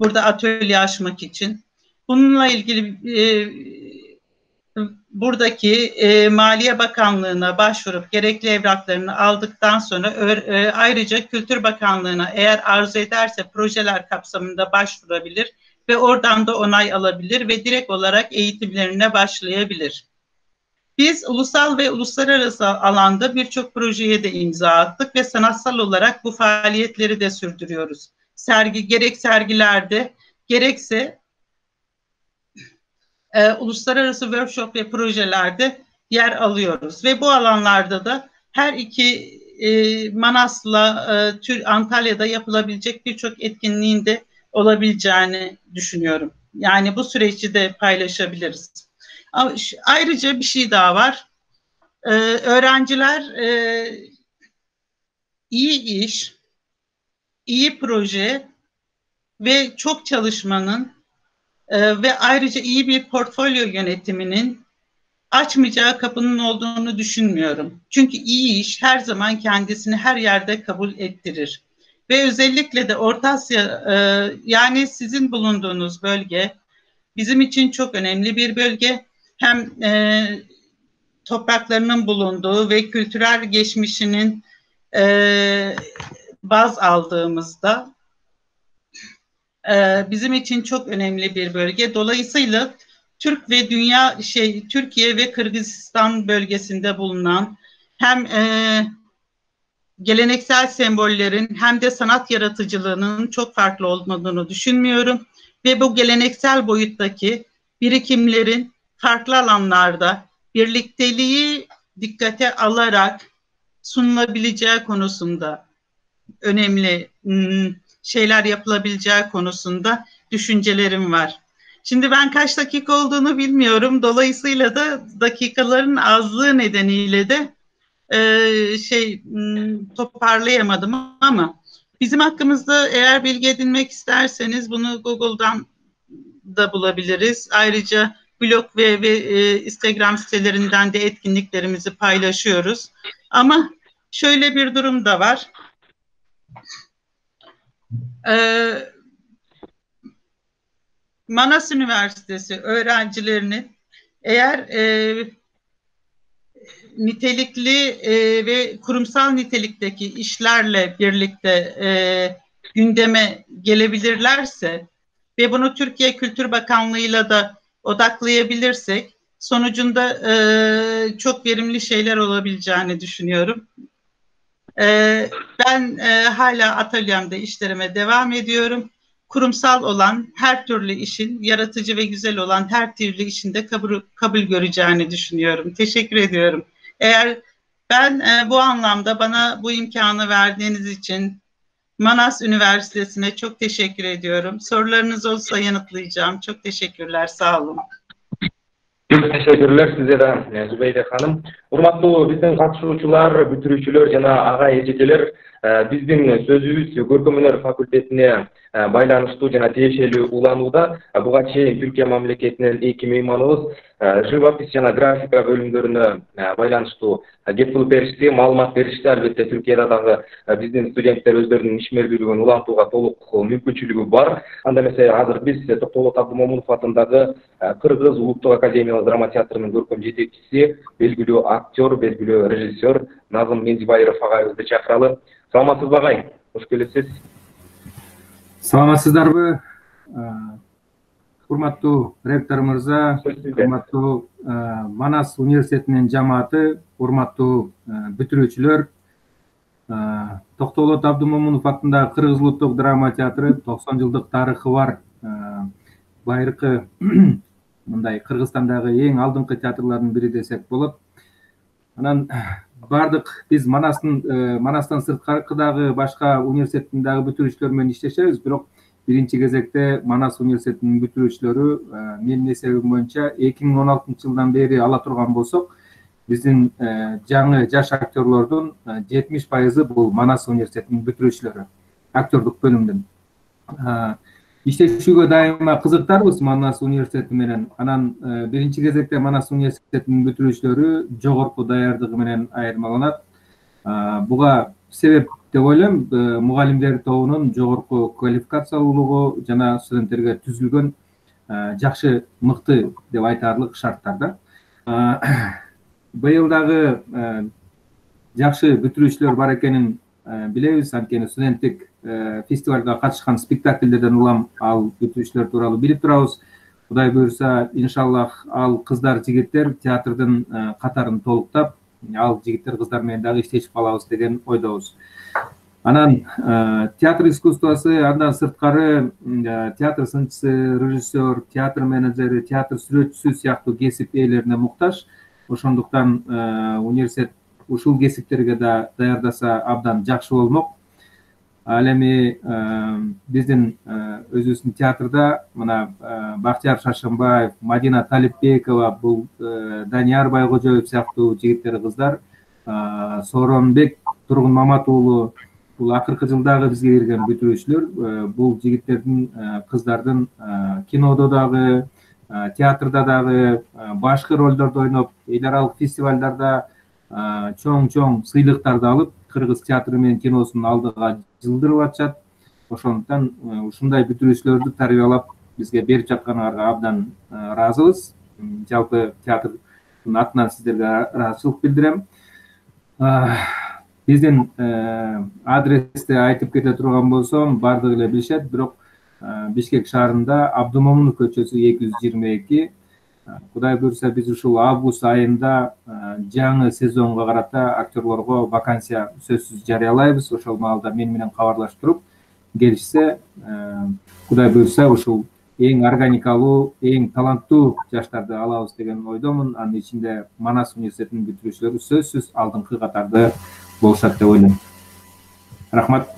Burada atölye açmak için. Bununla ilgili buradaki Maliye Bakanlığı'na başvurup gerekli evraklarını aldıktan sonra ayrıca Kültür Bakanlığı'na eğer arzu ederse projeler kapsamında başvurabilir ve oradan da onay alabilir ve direkt olarak eğitimlerine başlayabilir. Biz ulusal ve uluslararası alanda birçok projeye de imza attık ve sanatsal olarak bu faaliyetleri de sürdürüyoruz. Gerek sergilerde gerekse uluslararası workshop ve projelerde yer alıyoruz. Ve bu alanlarda da her iki Manas'la Antalya'da yapılabilecek birçok etkinliğin de olabileceğini düşünüyorum. Yani bu süreci de paylaşabiliriz. Ayrıca bir şey daha var. Öğrenciler iyi iş, iyi proje ve çok çalışmanın ve ayrıca iyi bir portfolyo yönetiminin açmayacağı kapının olduğunu düşünmüyorum. Çünkü iyi iş her zaman kendisini her yerde kabul ettirir. Ve özellikle de Orta Asya, yani sizin bulunduğunuz bölge bizim için çok önemli bir bölge. Hem topraklarının bulunduğu ve kültürel geçmişinin baz aldığımızda bizim için çok önemli bir bölge. Dolayısıyla Türk ve Türkiye ve Kırgızistan bölgesinde bulunan hem geleneksel sembollerin hem de sanat yaratıcılığının çok farklı olmadığını düşünmüyorum. Ve bu geleneksel boyuttaki birikimlerin farklı alanlarda birlikteliği dikkate alarak sunulabileceği konusunda önemli şeyler yapılabileceği konusunda düşüncelerim var. Şimdi ben kaç dakika olduğunu bilmiyorum. Dolayısıyla da dakikaların azlığı nedeniyle de toparlayamadım ama bizim hakkımızda eğer bilgi edinmek isterseniz bunu Google'dan da bulabiliriz. Ayrıca blog ve Instagram sitelerinden de etkinliklerimizi paylaşıyoruz. Ama şöyle bir durum da var. Manas Üniversitesi öğrencilerinin eğer nitelikli ve kurumsal nitelikteki işlerle birlikte gündeme gelebilirlerse ve bunu Türkiye Kültür Bakanlığı'yla da odaklayabilirsek sonucunda çok verimli şeyler olabileceğini düşünüyorum. Ben hala atölyemde işlerime devam ediyorum. Kurumsal olan her türlü işin, yaratıcı ve güzel olan her türlü işin de kabul göreceğini düşünüyorum. Teşekkür ediyorum. Eğer ben bu anlamda bana bu imkanı verdiğiniz için Manas Üniversitesi'ne çok teşekkür ediyorum. Sorularınız olsa yanıtlayacağım. Çok teşekkürler. Sağ olun.
Çok teşekkürler size de Zübeyde Hanım. Urmattуу биздин катышуучулар, бүтүрүүчүлөр жана ага эжекелер, биздин сөзүбүз көркөм өнөр факультетине байланыштуу жана тиешелүү уланууда. Буга чейин Түркия мамлекетинин эки мейманыбыз живопись жана графика бөлүмдөрүнө байланыштуу кеп кылып беришти, маалымат беришти. Албетте Түркияда дагы биздин студенттер өздөрүнүн ишмердүүлүгүн улантууга толук мүмкүнчүлүгү бар. Анда эмесе азыр биз Токтолот Абдымомунов атындагы Кыргыз Улуттук Академиялык драма театрынын көркөм жетекчиси, белгилүү актер, белгилүү режиссер Назым Мендибайыров агайыбызды чакыралы. Саламатсызбы агай? Кош келипсиз.
Саламатсыздарбы? Урматтуу ректор мырза, урматтуу Манас университетинин жамааты, урматтуу бүтүрүүчүлөр, Токтолот Абдымомунов атындагы Кыргыз Улуттук драма театры 90 жылдык тарыхы бар. Байыркы мындай Кыргызстандагы эң алдыңкы театрлардын бири десек болот. Анан бардык биз Манастан сырткаркы дагы башка университеттин дагы бүтүрүүчүлөр менен иштешебиз, бирок биринчи кезекте Манас университетинин бүтүрүүчүлөрү менин эсебим боюнча 2016 жылдан бери ала турган болсок, биздин жаңы жаш актерлордун 70% бул Манас университетинин бүтүрүүчүлөрү, актердук бөлүмдөн. Иштешүүгө дайыма кызыктарбыз Манас университети менен. Анан биринчи кезекте Манас университетинин бүтүрүүчүлөрү жогорку даярдыгы менен айырмаланат. Буга себеп деп ойлойм, мугалимдер тобунун жогорку квалификациялуулугу жана студенттерге түзүлгөн жакшы, мыкты деп айтарлык шарттарда. Быйыл дагы жакшы бүтүрүүчүлөр бар экенин билебиз, анткени студенттик фестивалга катышкан спектакльдерден улам ал бүтүрүүчүлөр тууралуу билип турабыз. Кудай буюрса, иншаллах ал кыздар, жигиттер театрдын катарын толуктап, ал жигиттер, кыздар менен дагы иштешип калабыз деген ойдобуз. Анан театр искусствосы, андан сырткары театр сынчысы, режиссер, театр менеджери, театр сүрөтчүсү сыяктуу кесип ээлерине муктаж. Ошондуктан университет ушул кесиптерге да даярдаса абдан жакшы болмок. Ал эми биздин өзүбүздүн театрда мына Бактияр Шаршымбаев, Мадина Талипбекова, бул Данияр Байгожоев сыяктуу жигиттер, кыздар, Сооронбек Тургун Мамат уулу, бул акыркы жылдагы бизге кирген бүтүрүүчүлөр. Бул жигиттердин, кыздардын кинодо дагы, театрда дагы башкы ролдорду ойноп, эл аралык фестивалдарда чоң сыйлыктарды алып, кыргыз театры менен киносун алдыга жылдырып атышат. Ошондуктан ушундай бүтүрүүчүлөрдү тарбиялап бизге берип жатканыңарга абдан ыраазыбыз. Жалпы театрдын атынан сиздерге ыраазычылык билдирем. Биздин адрести айтып кете турган болсом, бардыгы эле билишет, бирок Бишкек шаарында Абдымомунов көчөсү 222. Кудай буюрса, биз ушул август айында жаңы сезонго карата актерлорго вакансия сөзсүз жарыялайбыз. Ошол маалда мен менен кабарлашып туруп, келишсе, Кудай буюрса, ушул эң органикалуу, эң таланттуу жаштарды алабыз деген ойдомун. Анын ичинде Манас университетинин бүтүрүүчүлөрү сөзсүз алдыңкы катарда болушат деп ойлойм. Рахмат.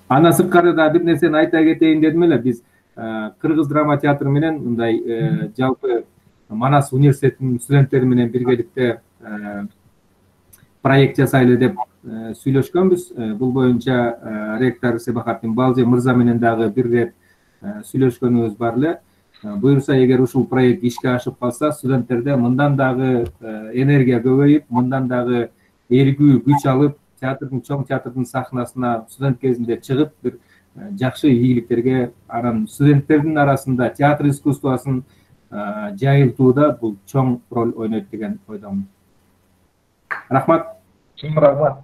Андан сырткары да бир нерсени айта кетейин дедим эле. Биз Кыргыз драма театры менен мындай жалпы Манас университетинин студенттери менен биргеликте проект жасайлы деп сүйлөшкөнбүз. Бул боюнча ректор Себахатдин Балжы мырза менен дагы бир рет сүйлөшкөнүбүз бар эле. Буюрса, эгер ушул проект ишке ашып калса, студенттерде мындан дагы энергия көбөйүп, мындан дагы эргүү күч алып, чоң театрдын сахнасына студент кезинде чыгып, бир жакшы ийгиликтерге, анан студенттердин арасында театр искусствосын жайылтууда бул чоң роль ойнойт деген ойдомун. Рахмат.
Чоң рахмат.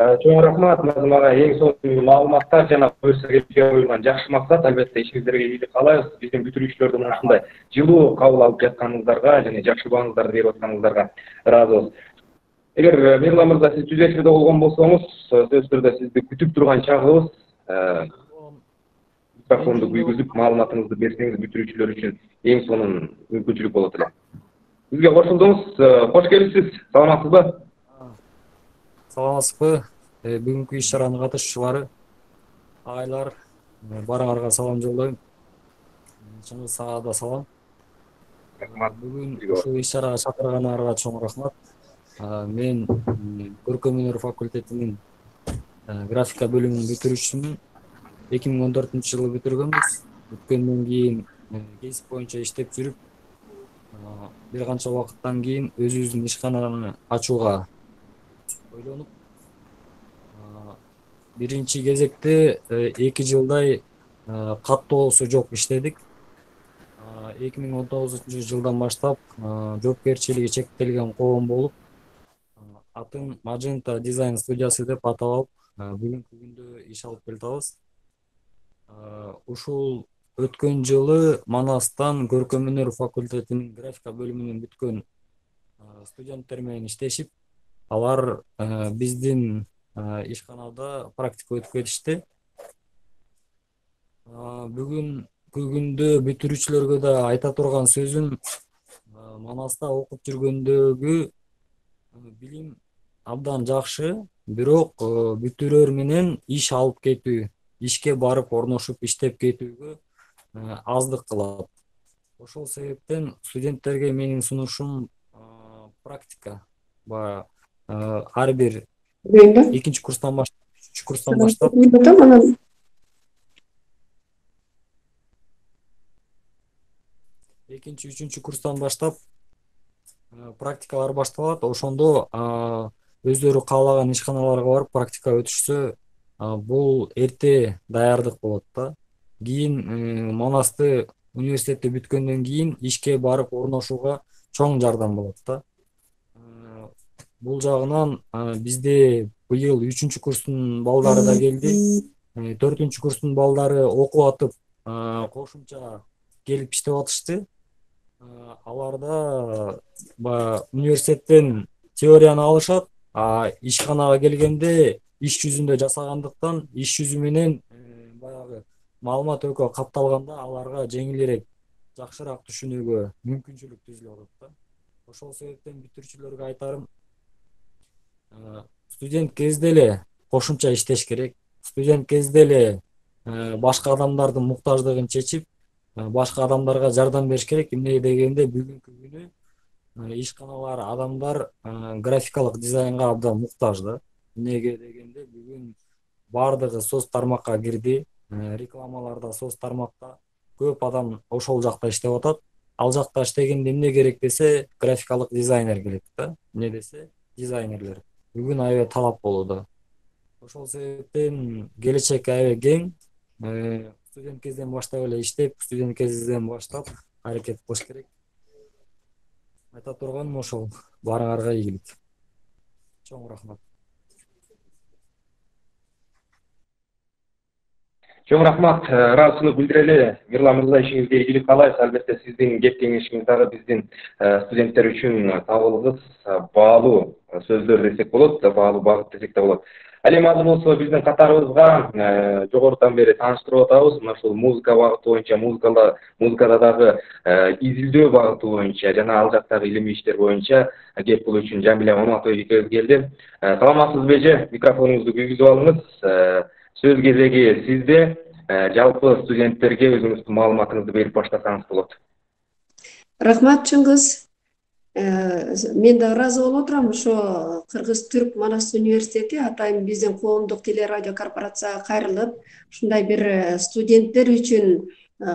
Чоң рахмат Назым ага. Эң сонун маалыматтар жана көрсөтүүгө коюлган жакшы максат. Албетте ишиңиздерге ийгилик каалайбыз. Биздин бүтүрүүчүлөрдүн ушундай жылуу кабыл алып жатканыңыздарга жана жакшы бааңыздарды берип атканыңыздарга ыраазыбыз. Эгер Мирлан мырза, сиз түз эфирде болгон болсоңуз, сөзсүз түрдө сизди күтүп турган чагыбыз. Микрофонду күйгүзүп, маалыматыңызды берсеңиз бүтүрүүчүлөр үчүн эң сонун мүмкүнчүлүк болот эле. Бизге кошулдуңуз. Кош келипсиз. Саламатсызбы?
Саламатсызбы? Бүгүнкү иш-чаранын катышуучулары, агайлар, баарыңарга салам жолдойм. Чыңгыз ага да салам. Бүгүн ушул иш-чарага чакырганыңарга чоң рахмат. Мен көркөм өнөр факультетинин графика бөлүмүнүн бүтүрүүчүсүмүн. 2014 жылы бүтүргөнбүз. Бүткөндөн кийин кесип боюнча иштеп жүрүп, бир канча убакыттан кийин өзүбүздүн ишкананы ачууга ойлонуп, биринчи кезекте 2 жылдай каттоосу жок иштедик. 2019 жылдан баштап жоопкерчилиги чектелген коом болуп, атын Magenta дизайн студиясы деп аталып, бүгүнкү күндө иш алып келатабыз. Ушул өткөн жылы Манастан көркөм өнөр факультетинин графика бөлүмүнөн бүткөн студенттер менен иштешип, алар биздин ишканада практика өтүп кетишти. Бүгүнкү күндө бүтүрүүчүлөргө да айта турган сөзүм, Манаста окуп жүргөндөгү билим абдан жакшы, бирок бүтүрөр менен иш алып кетүү ишке барып орношуп иштеп кетүүгө аздык кылат. Ошол себептен студенттерге менин сунушум практика. Баягы ар бир экинчи курстан баштап, үчүнчү курстан баштап экинчи, үчүнчү курстан баштап практикалар башталат. Ошондо өздөрү каалаган ишканаларга барып практика өтүшсө, бул эрте даярдык болот да. Кийин Манасты университетти бүткөндөн кийин ишке барып орношууга чоң жардам болот да. Бул жагынан бизде быйыл 3-чү курстун балдары да келди. 4-чү курстун балдары окуп атып кошумча келип иштеп атышты. Аларда университеттен теорияны алышат, ишканага келгенде иш жүзүндө жасагандыктан иш жүзү менен баягы маалымат экөө капталганда аларга жеңилирээк, жакшыраак түшүнүүгө мүмкүнчүлүк түзүлүп атат да. Ошол себептен бүтүрүүчүлөргө айтарым, студент кезде эле кошумча иштеш керек. Студент кезде эле башка адамдардын муктаждыгын чечип, башка адамдарга жардам бериш керек. Эмне дегенде бүгүнкү күнү ишканалар, адамдар графикалык дизайнга абдан муктаж да. Эмнеге дегенде бүгүн бардыгы соц тармакка кирди, рекламаларда, соц тармакта көп адам ошол жакта иштеп атат. Ал жакта иштегенде эмне керек десе, графикалык дизайнер керек да. Эмне десе, дизайнерлер. Бүгүн аябай талап болууда. Ошол себептен келечек аябай кең. Студент кезден баштап эле иштеп, студент кезден баштап аракет кылыш керек. Айта турганым ошол. Баарыңарга ийгилик. Чоң рахмат.
Чоң рахмат. Ыраазычылык билдирели. Мирлан мырза, ишиңизге ийгилик каалайбыз. Албетте сиздин кеп кеңешиңиз дагы биздин студенттер үчүн табылгыс баалуу сөздөр десек болот, баалуу багыт десек да болот. Ал эми азыр болсо биздин катарыбызга жогорудан бери тааныштырып атабыз. Мына ушул музыка багыты боюнча, музыкада дагы изилдөө багыты боюнча жана ал жактагы илимий иштер боюнча кеп бул үчүн Жамиля Маматова экөөбүз келди. Саламатсызбы эже? Микрофонуңузду күйгүзүп алыңыз. Сөз кезеги сизде. Жалпы студенттерге өзүңүздүн маалыматыңызды берип баштасаңыз болот.
Рахмат Чыңгыз. Мен да ыраазы болуп отурам. Ошо Кыргыз-Түрк Манас университети атайын биздин коомдук телерадио корпорацияга кайрылып, ушундай бир студенттер үчүн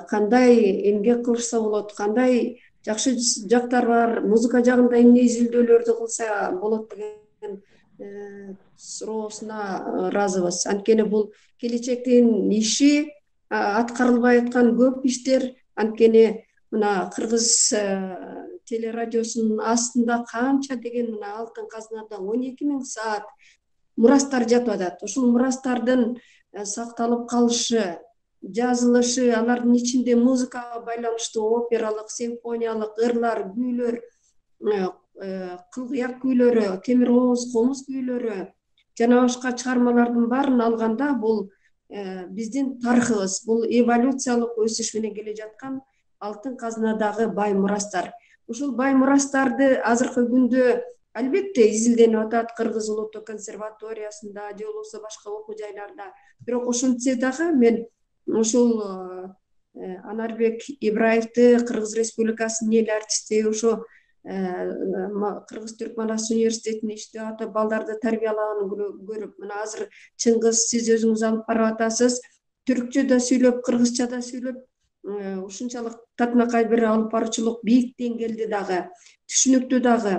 кандай эмгек кылышса болот, кандай жакшы жактар бар, музыка жагында эмне изилдөөлөрдү кылса болот деген суроосуна ыраазыбыз. Анткени бул келечектин иши, аткарылбай аткан көп иштер. Анткени мына Кыргыз телерадиосунун астында канча деген мына алтын казнада 12.000 саат мурастар жатып атат. Ушул мурастардын сакталып калышы, жазылышы, алардын ичинде музыкага байланыштуу опералык, симфониялык ырлар, күүлөр, кылгыяк күүлөрү, темир кооз, комуз күүлөрү жана башка чыгармалардын баарын алганда бул биздин тарыхыбыз, бул эволюциялык өсүш менен келе жаткан алтын казнадагы бай мурастар. Ушул бай мурастарды азыркы күндө албетте изилденип атат Кыргыз улуттук консерваториясында же болбосо башка окуу жайларда. Бирок ошентсе дагы мен ушул Анарбек Ибраевди, Кыргыз Республикасынын эл артисти, ошо Кыргыз-Түрк Манас университетинде иштеп атып, балдарды тарбиялаганын көрүп, мына азыр Чыңгыз сиз өзүңүз алып барып атасыз, түркчө да сүйлөп, кыргызча да сүйлөп, ушунчалык татынакай бир алып баруучулук бийик деңгээлде дагы, түшүнүктүү дагы,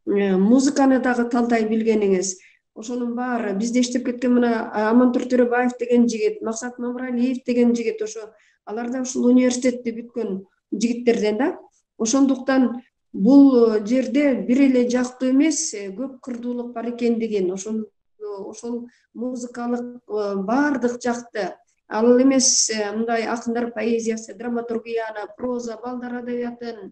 музыканы дагы талдай билгениңиз. Ошонун баары бизде иштеп кеткен мына Амантур Төрөбаев деген жигит, Максат Мамыралиев деген жигит, ошо алар да ушул университетти бүткөн жигиттерден да. Ошондуктан бул жерде бир эле жактуу эмес, көп кырдуулук бар экендигин, ошол музыкалык баардык жакты, ал эмес мындай акындар поэзиясы, драматургияны, проза, балдар адабиятын,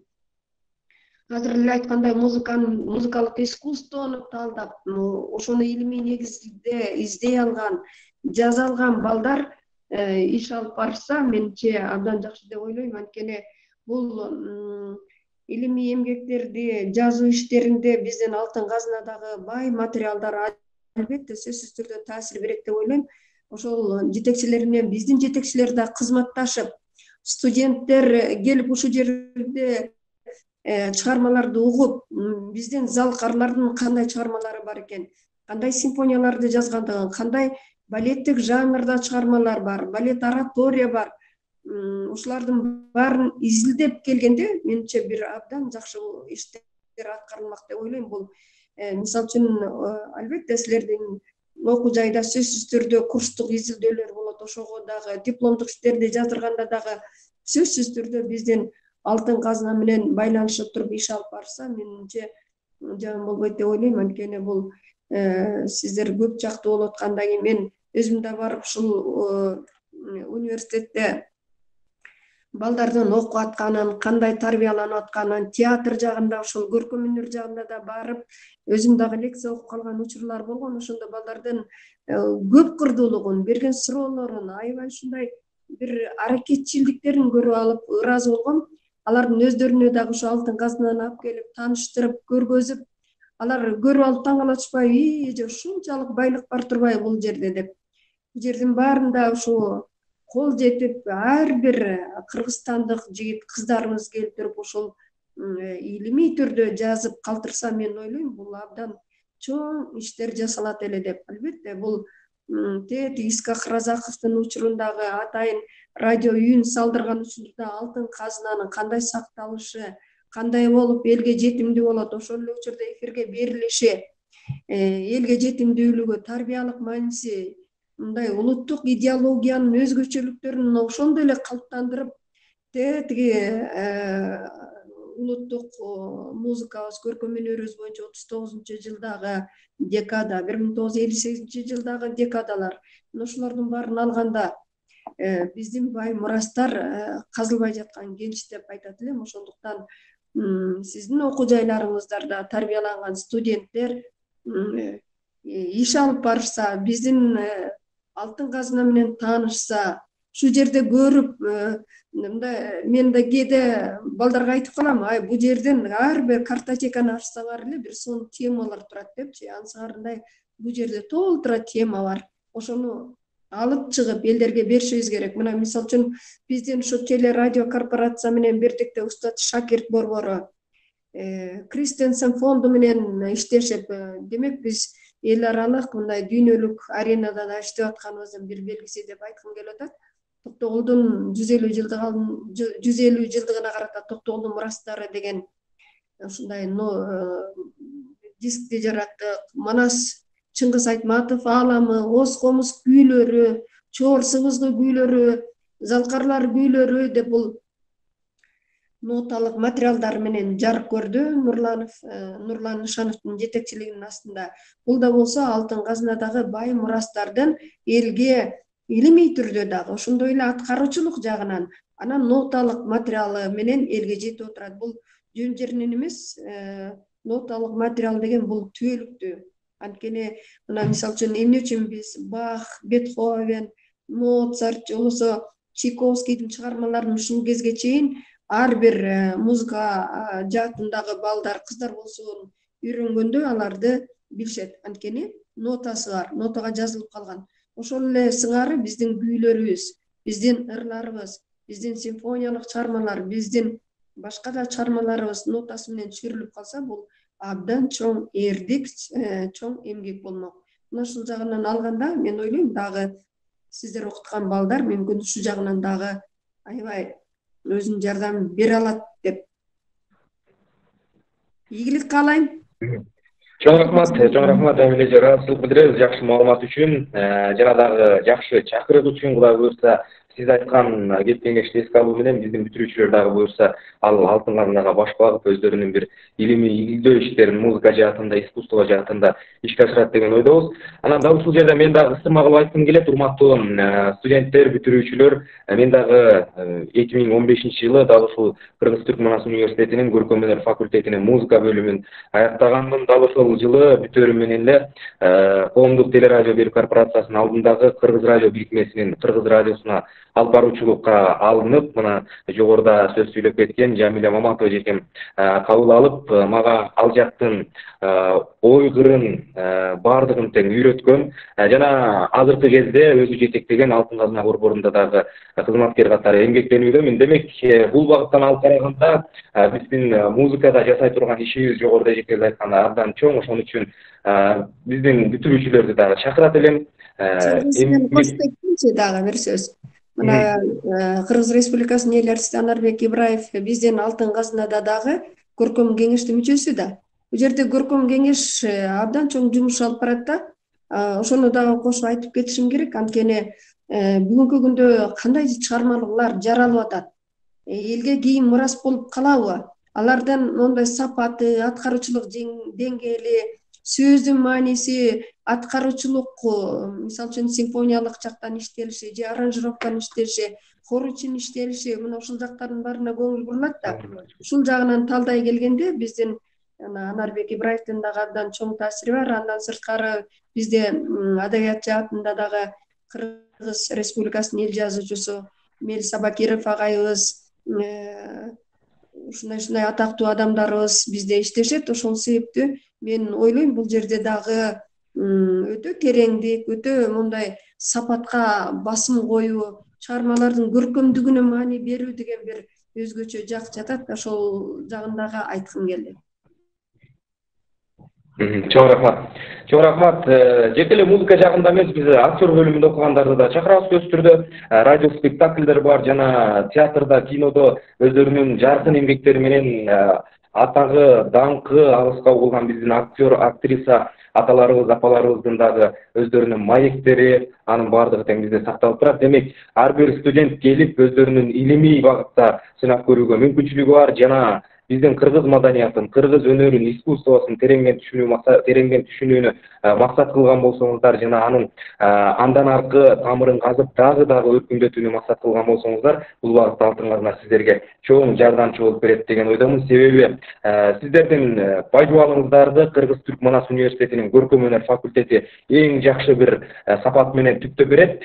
азыр эле айткандай музыкалык искусствону талдап, ошону илимий негизде издей алган, жаза алган балдар иш алып барса, менче абдан жакшы деп ойлойм. Анткени бул илимий эмгектерди жазуу иштеринде биздин алтын казнадагы бай материалдар албетте сөзсүз түрдө таасир берет деп ойлойм. ошол жетекчилер менен биздин жетекчилер да кызматташып, студенттер келип ушул жерде чыгармаларды угуп, биздин залкарлардын кандай чыгармалары бар экен, кандай симфонияларды жазгандыгын, кандай балеттик жанрда чыгармалар бар, балет оратория бар. Ушулардын баарын изилдеп келгенде, менимче бир абдан жакшы иштер аткарылмак деп ойлойм. Бул мисалы үчүн албетте силердин окуу жайда сөзсүз түрдө курстук изилдөөлөр болот, ошого дагы дипломдук иштерди жаздырганда дагы сөзсүз түрдө биздин алтын казына менен байланышып туруп иш алып барса, менимче жаман болбойт деп ойлойм. Анткени бул сиздер көп жактуу болуп аткандан кийин мен өзүм да барып ушул университетте балдардын окуп атканын, кандай тарбияланып атканын, театр жагында, ушул көркөм өнөр жагында да барып, өзүм дагы лекция окуп калган учурлар болгон. Ошондо балдардын көп кырдуулугун, берген суроолорун, аябай ушундай бир аракетчилдиктерин көрүп алып ыраазы болгом. Алардын өздөрүнө дагы ушу алтын казынаны алып келип тааныштырып, көргөзүп, алар көрүп алып таң кала атышпайбы, эже ушунчалык байлык бар турбайбы бул жерде деп. Бул жердин баарында ушу кол жетип, ар бир кыргызстандык жигит кыздарыбыз келип туруп ушул илимий түрдө жазып калтырса, мен ойлойм, бул абдан чоң иштер жасалат эле деп. Албетте бул тет Исхак Разаковдун учурундагы атайын радио үйүн салдырган учурда алтын казынанын кандай сакталышы, кандай болуп элге жетимдүү болот, ошол эле учурда эфирге берилиши, элге жетимдүүлүгү, тарбиялык мааниси, мындай улуттук идеологиянын өзгөчөлүктөрүн ошондой эле калыптандырып, тиги улуттук музыкабыз, көркөм өнөрүбүз боюнча 39-жылдагы декада, 1958-жылдагы декадалар, ошолордун баарын алганда биздин бай мурастар казылбай жаткан кенч деп айтат элем. Ошондуктан сиздин окуу жайларыңыздарда тарбияланган студенттер иш алып барышса, биздин алтын казына менен таанышса, ушул жерде көрүп, мен да кээде балдарга айтып калам, бул жерден ар бир картотеканы ачсаңар эле бир сон темалар турат депчи, ансыңарындай бул жерде толтура тема бар. Ошону алып чыгып элдерге беришибиз керек. Мына мисалы үчүн биздин ушу телерадио корпорация менен бирдикте устат шакирт борбору, Кристенсен фонду менен иштешип, демек биз эл аралык мындай дүйнөлүк аренада да иштеп атканыбыздын бир белгиси деп айткым келип атат. Токтогулдун 150 жылдыгына карата Токтогулдун мурастары деген ушундай дискти жараттык. Манас Чыңгыз Айтматов ааламы, Оз комуз күүлөрү, Чоор сыбызгы күүлөрү, Залкарлар күүлөрү деп бул ноталык материалдар менен жарык көрдү Нурлан Нышановдун жетекчилигинин астында. Бул да болсо алтын казынадагы бай мурастардын элге илимий түрдө дагы ошондой эле аткаруучулук жагынан анан ноталык материалы менен элге жетип отурат. Бул жөн жеринен эмес, ноталык материал деген бул түбөлүктүү. Анткени мына мисалы үчүн эмне үчүн биз Бах, Бетховен, Моцарт, же болбосо Чайковскийдин чыгармаларын ушул кезге чейин ар бир музыка жаатындагы балдар, кыздар болсун үйрөнгөндө аларды билишет. Анткени нотасы бар, нотага жазылып калган. Ошол эле сыңары биздин күүлөрүбүз, биздин ырларыбыз, биздин симфониялык чыгармалар, биздин башка да чыгармаларыбыз нотасы менен түшүрүлүп калса, бул абдан чоң эрдик, чоң эмгек болмок. Мына ушул жагынан алганда, мен ойлойм, дагы сиздер окуткан балдар мүмкүн ушул жагынан дагы аябай өзүнүн жардамын бере алат деп. Ийгилик каалайм.
Чоң рахмат, Эмиле ыраазычылык билдиребиз жакшы маалымат үчүн, жана дагы жакшы чакырык үчүн. Кудай буюрса, сиз айткан кеп кеңешти эске алуу менен биздин бүтүрүүчүлөр дагы буюрса ал алтын казынага баш багып өздөрүнүн бир илимий изилдөө иштерин музыка жаатында, искусство жаатында ишке ашырат деген ойдобуз. Анан дагы ушул жерде мен дагы ысырма кылып айткым келет, урматтуу студенттер, бүтүрүүчүлөр. Мен дагы 2015-жылы дагы ушул Кыргыз Түрк Манас университетинин көркөм өнөр факультетинин музыка бөлүмүн аяктагандын. Дагы ошол жылы бүтөөрүм менен эле коомдук телерадио берүү корпорациясынын алдындагы Кыргыз радио бирикмесинин Кыргыз радиосуна алып баруучулукка алынып, мына жогоруда сөз сүйлөп кеткен Жамиля Маматова жекем кабыл алып, мага ал жактын ойгырын баардыгын тең үйрөткөн жана азыркы кезде өзү жетектеген Алтын Казына борборунда дагы кызматкер катары эмгектенүүдөмүн. Демек, бул багыттан алып караганда биздин музыкада жасай турган ишибиз жогоруда эжекелер айткан абдан чоң. Ошон үчүн биздин бүтүрүүчүлөрдү дагы чакырат элем.
Кошуп кеткенчи дагы бир сөз. Мына Кыргыз Республикасынын эл артисти Анарбек Ибраев биздин Алтын Казынада дагы көркөм кеңештин мүчөсү да. Бул жерде көркөм кеңеш абдан чоң жумуш алып барат да. Ошону дагы кошуп айтып кетишим керек. Анткени бүгүнкү күндө кандай чыгармалыклар жаралып атат? Элге кийин мурас болуп калабы? Алардын мондай сапаты, аткаруучулук деңгээли, сөздүн мааниси, аткаруучулук, мисалы үчүн симфониялык жактан иштелиши же аранжировканын иштелиши, хор үчүн иштелиши, мына ушул жактардын баарына көңүл бурулат да. Ушул жагынан талдай келгенде биздин Анарбек Ибраевдин дагы абдан чоң таасири бар. Андан сырткары бизде адабият жаатында дагы Кыргыз Республикасынын эл жазуучусу Мелис Абакиров агайыбыз, ушундай атактуу адамдарыбыз бизде иштешет. Ошол себептүү мен ойлойм, бул жерде дагы өтө тереңдик, өтө мындай сапатка басым коюу, чыгармалардын көркөмдүгүнө маани берүү деген бир өзгөчө жак жатат. Ошол жагын дагы айткым келди.
Чоң рахмат. Чоң рахмат. Жеке эле музыка жагында эмес, биз актер бөлүмүндө окугандарды да чакырабыз көз түрдө. Радио спектакльдер бар, жана театрда, кинодо өздөрүнүн жаркын эмгектери менен атагы, даңкы алыска болгон биздин актер, актриса аталарыбыз, апаларыбыздын дагы өздөрүнүн маектери, анын баардыгы тең бизде сакталып турат. Демек, ар бир студент келип өздөрүнүн илимий багытта сынап көрүүгө мүмкүнчүлүгү бар, жана биздин кыргыз маданиятын, кыргыз өнөрүн, искусствосун тереңден түшүнүүнү максат кылган болсоңуздар, жана анын андан аркы тамырын казып дагы өркүндөтүүнү максат кылган болсоңуздар, бул багытта Алтын Казына сиздерге чоң жардамчы болуп берет деген ойдомун. Себеби сиздердин бажубалыңыздарды Кыргыз Түрк Манас университетинин көркөм өнөр факультети эң жакшы бир сапат менен түптөп берет,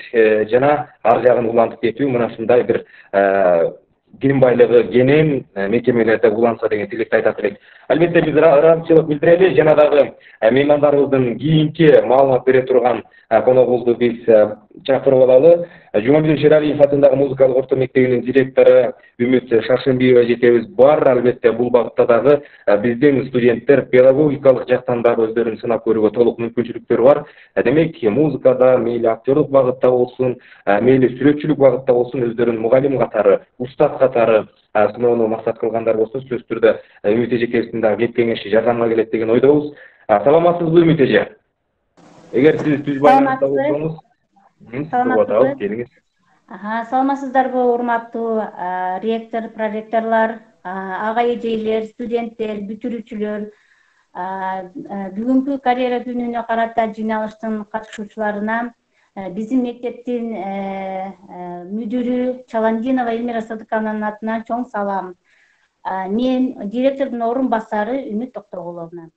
жана ар жагын улантып кетүү мына ушундай бир ким байлыгы кенен мекемелерде уланса деген тилекти айтат элек. Албетте биз ыраазычылык билдирели, жана дагы меймандарыбыздын кийинки маалымат бере турган коногубузду биз чакырып алалы. Жумабек Шералиев атындагы музыкалык орто мектебинин директору Үмүт Шаршембиева жекебиз бар. Албетте бул багытта дагы биздин студенттер педагогикалык жактан дагы өздөрүн сынап көрүүгө толук мүмкүнчүлүктөрү бар. Демек, музыкада мейли актерлук багытта болсун, мейли сүрөтчүлүк багытта болсун, өздөрүн мугалим катары, устат катары сыноону максат кылгандар болсо, сөзсүз түрдө Үмүт эжекебиздин дагы кеп кеңеши жардамга келет деген ойдобуз. Саламатсызбы Үмүт эже? Эгер сиз түз байланышта болсоңуз, келиңиз.
Саламатсыздарбы, урматтуу ректор, проректорлор, ага эжейлер, студенттер, бүтүрүүчүлөр, бүгүнкү карьера күнүнө карата жыйналыштын катышуучуларына биздин мектептин мүдүрү Чаландинова Элмира Садыкованын атынан чоң салам. Мен директордун орун басары Үмүт Токтогуловна.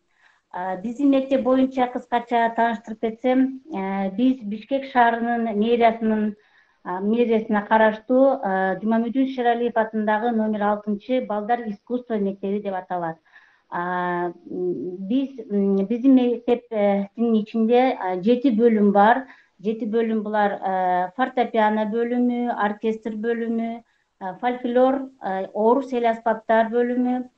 Биздин мектеп боюнча кыскача тааныштырып кетсем, биз Бишкек шаарынын мэриясына караштуу Жумамедин Шералиев атындагы номер 6 балдар искусство мектеби деп аталат. Биздин мектептин ичинде 7 бөлүм бар. 7 бөлүм булар фортепиано бөлүмү, оркестр бөлүмү, фольклор, орус эл аспаптар бөлүмү,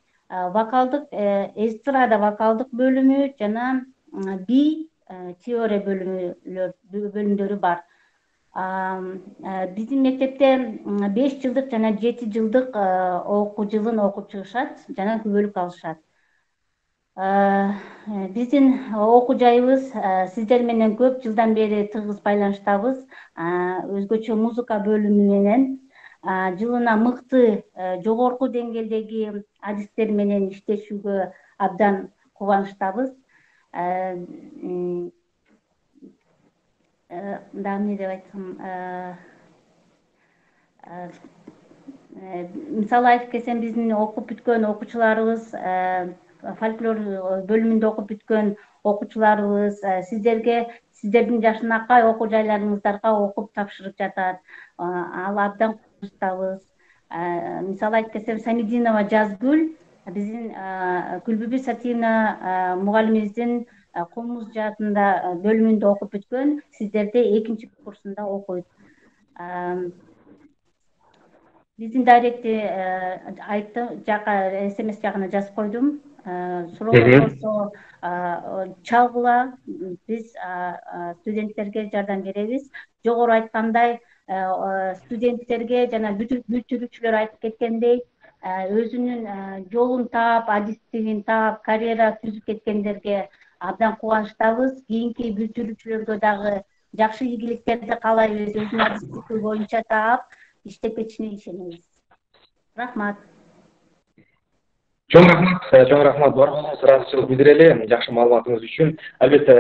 вокалдык, эстрада вокалдык бөлүмү жана би теория бөлүмдөрү бар. Биздин мектепте 5 жылдык жана 7 жылдык окуу жылын окуп чыгышат жана күбөлүк алышат. Биздин окуу жайыбыз сиздер менен көп жылдан бери тыгыз байланыштабыз. Өзгөчө музыка бөлүмү менен жылына мыкты жогорку деңгээлдеги адистер менен иштешүүгө абдан кубанычтабыз. Дагы эмне деп айтсам, мисалы айтып кетсем, биздин окуп бүткөн окуучуларыбыз, фольклор бөлүмүндө окуп бүткөн окуучуларыбыз сиздерге сиздердин жашынакай окуу жайларыңыздарга окуп тапшырып жатат. Ал абдан кубанычтабыз. Мисалы айтып кетсем, Самидинова Жазгүл биздин Күлбүбү Сатина мугалимибиздин комуз жаатында бөлүмүндө окуп бүткөн, сиздерде 2-нчи курсунда окуйт. Биздин дайректи айттым, СМС жагына жазып койдум. Суроо болсо чалгыла, биз студенттерге жардам беребиз. Жогору айткандай, студенттерге жана бүтүрүүчүлөр айтып кеткендей, өзүнүн жолун таап, адистигин таап, карьера түзүп кеткендерге абдан кубанычтабыз. Кийинки бүтүрүүчүлөргө дагы жакшы ийгиликтерди каалайбыз. Өзүнүн адистиги боюнча таап, иштеп кетишине ишенебиз. Рахмат.
Чоң рахмат. Барыңызга ыраазычылык билдирели жакшы маалыматыңыз үчүн. Албетте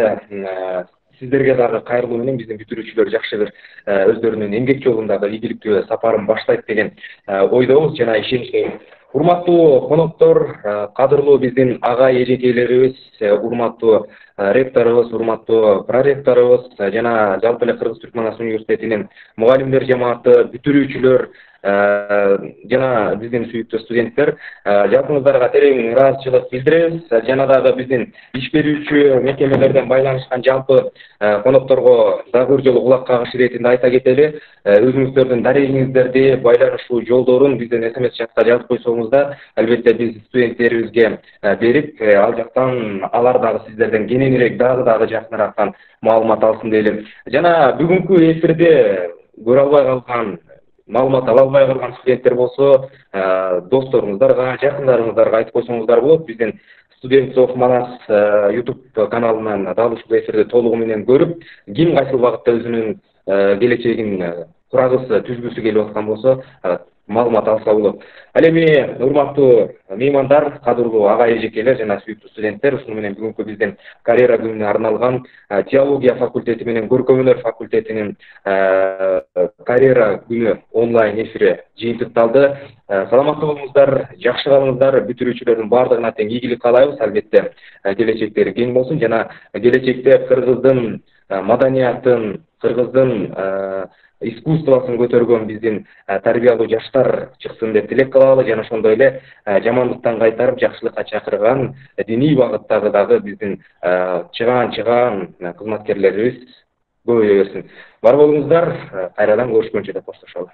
сиздерге дагы кайрылуу менен биздин бүтүрүүчүлөр жакшы бир өздөрүнүн эмгек жолундагы ийгиликтүү сапарын баштайт деген ойдобуз жана ишеничтебиз. Урматтуу коноктор, кадырлуу биздин ага эжекейлерибиз, урматтуу ректорубуз, урматтуу проректорубуз жана жалпы эле Кыргыз-Түрк Манас университетинин мугалимдер жамааты, бүтүрүүчүлөр жана биздин сүйүктүү студенттер, жакыныңыздарга терең ыраазычылык билдиребиз. Жана дагы биздин иш берүүчү мекемелерден байланышкан жалпы конокторго дагы бир жолу кулак кагыш иретинде айта кетели. Өзүңүздөрдүн дарегиңиздерди, байланышуу жолдорун бизден СМС чатка жазып койсоңуздар, албетте биз студенттерибизге берип, ал жактан алар дагы сиздерден кененирээк, дагы жакыныраак маалымат алсын дейли. Жана бүгүнкү эфирде көрө албай калган, маалымат ала албай калган студенттер болсо, досторуңуздарга, жакындарыңыздарга айтып койсоңуздар болот. Биздин Students of Manas YouTube каналынан дал ушул эфирди толугу менен көрүп, ким кайсыл багытта өзүнүн келечегин курагысы, түзгүсү келип аткан болсо, маалымат алса болот. Ал эми урматтуу меймандар, кадырлуу ага эжекелер жана сүйүктүү студенттер, ушуну менен бүгүнкү биздин карьера күнүнө арналган теология факультети менен көркөм өнөр факультетинин карьера күнү онлайн эфири жыйынтыкталды. Саламатты болуңуздар, жакшы калыңыздар, бүтүрүүчүлөрдүн баардыгына тең ийгилик каалайбыз. Албетте келечектери кең болсун жана келечекте Кыргыздын маданиятын, Кыргыздын искусствосын көтөргөн биздин тарбиялуу жаштар чыксын деп тилек кылалы жана ошондой эле жамандыктан кайтарып жакшылыкка чакырган диний багыттагы дагы биздин чыгаан кызматкерлерибиз көбөйө берсин. Бар болуңуздар, кайрадан көрүшкөнчө деп коштошолу.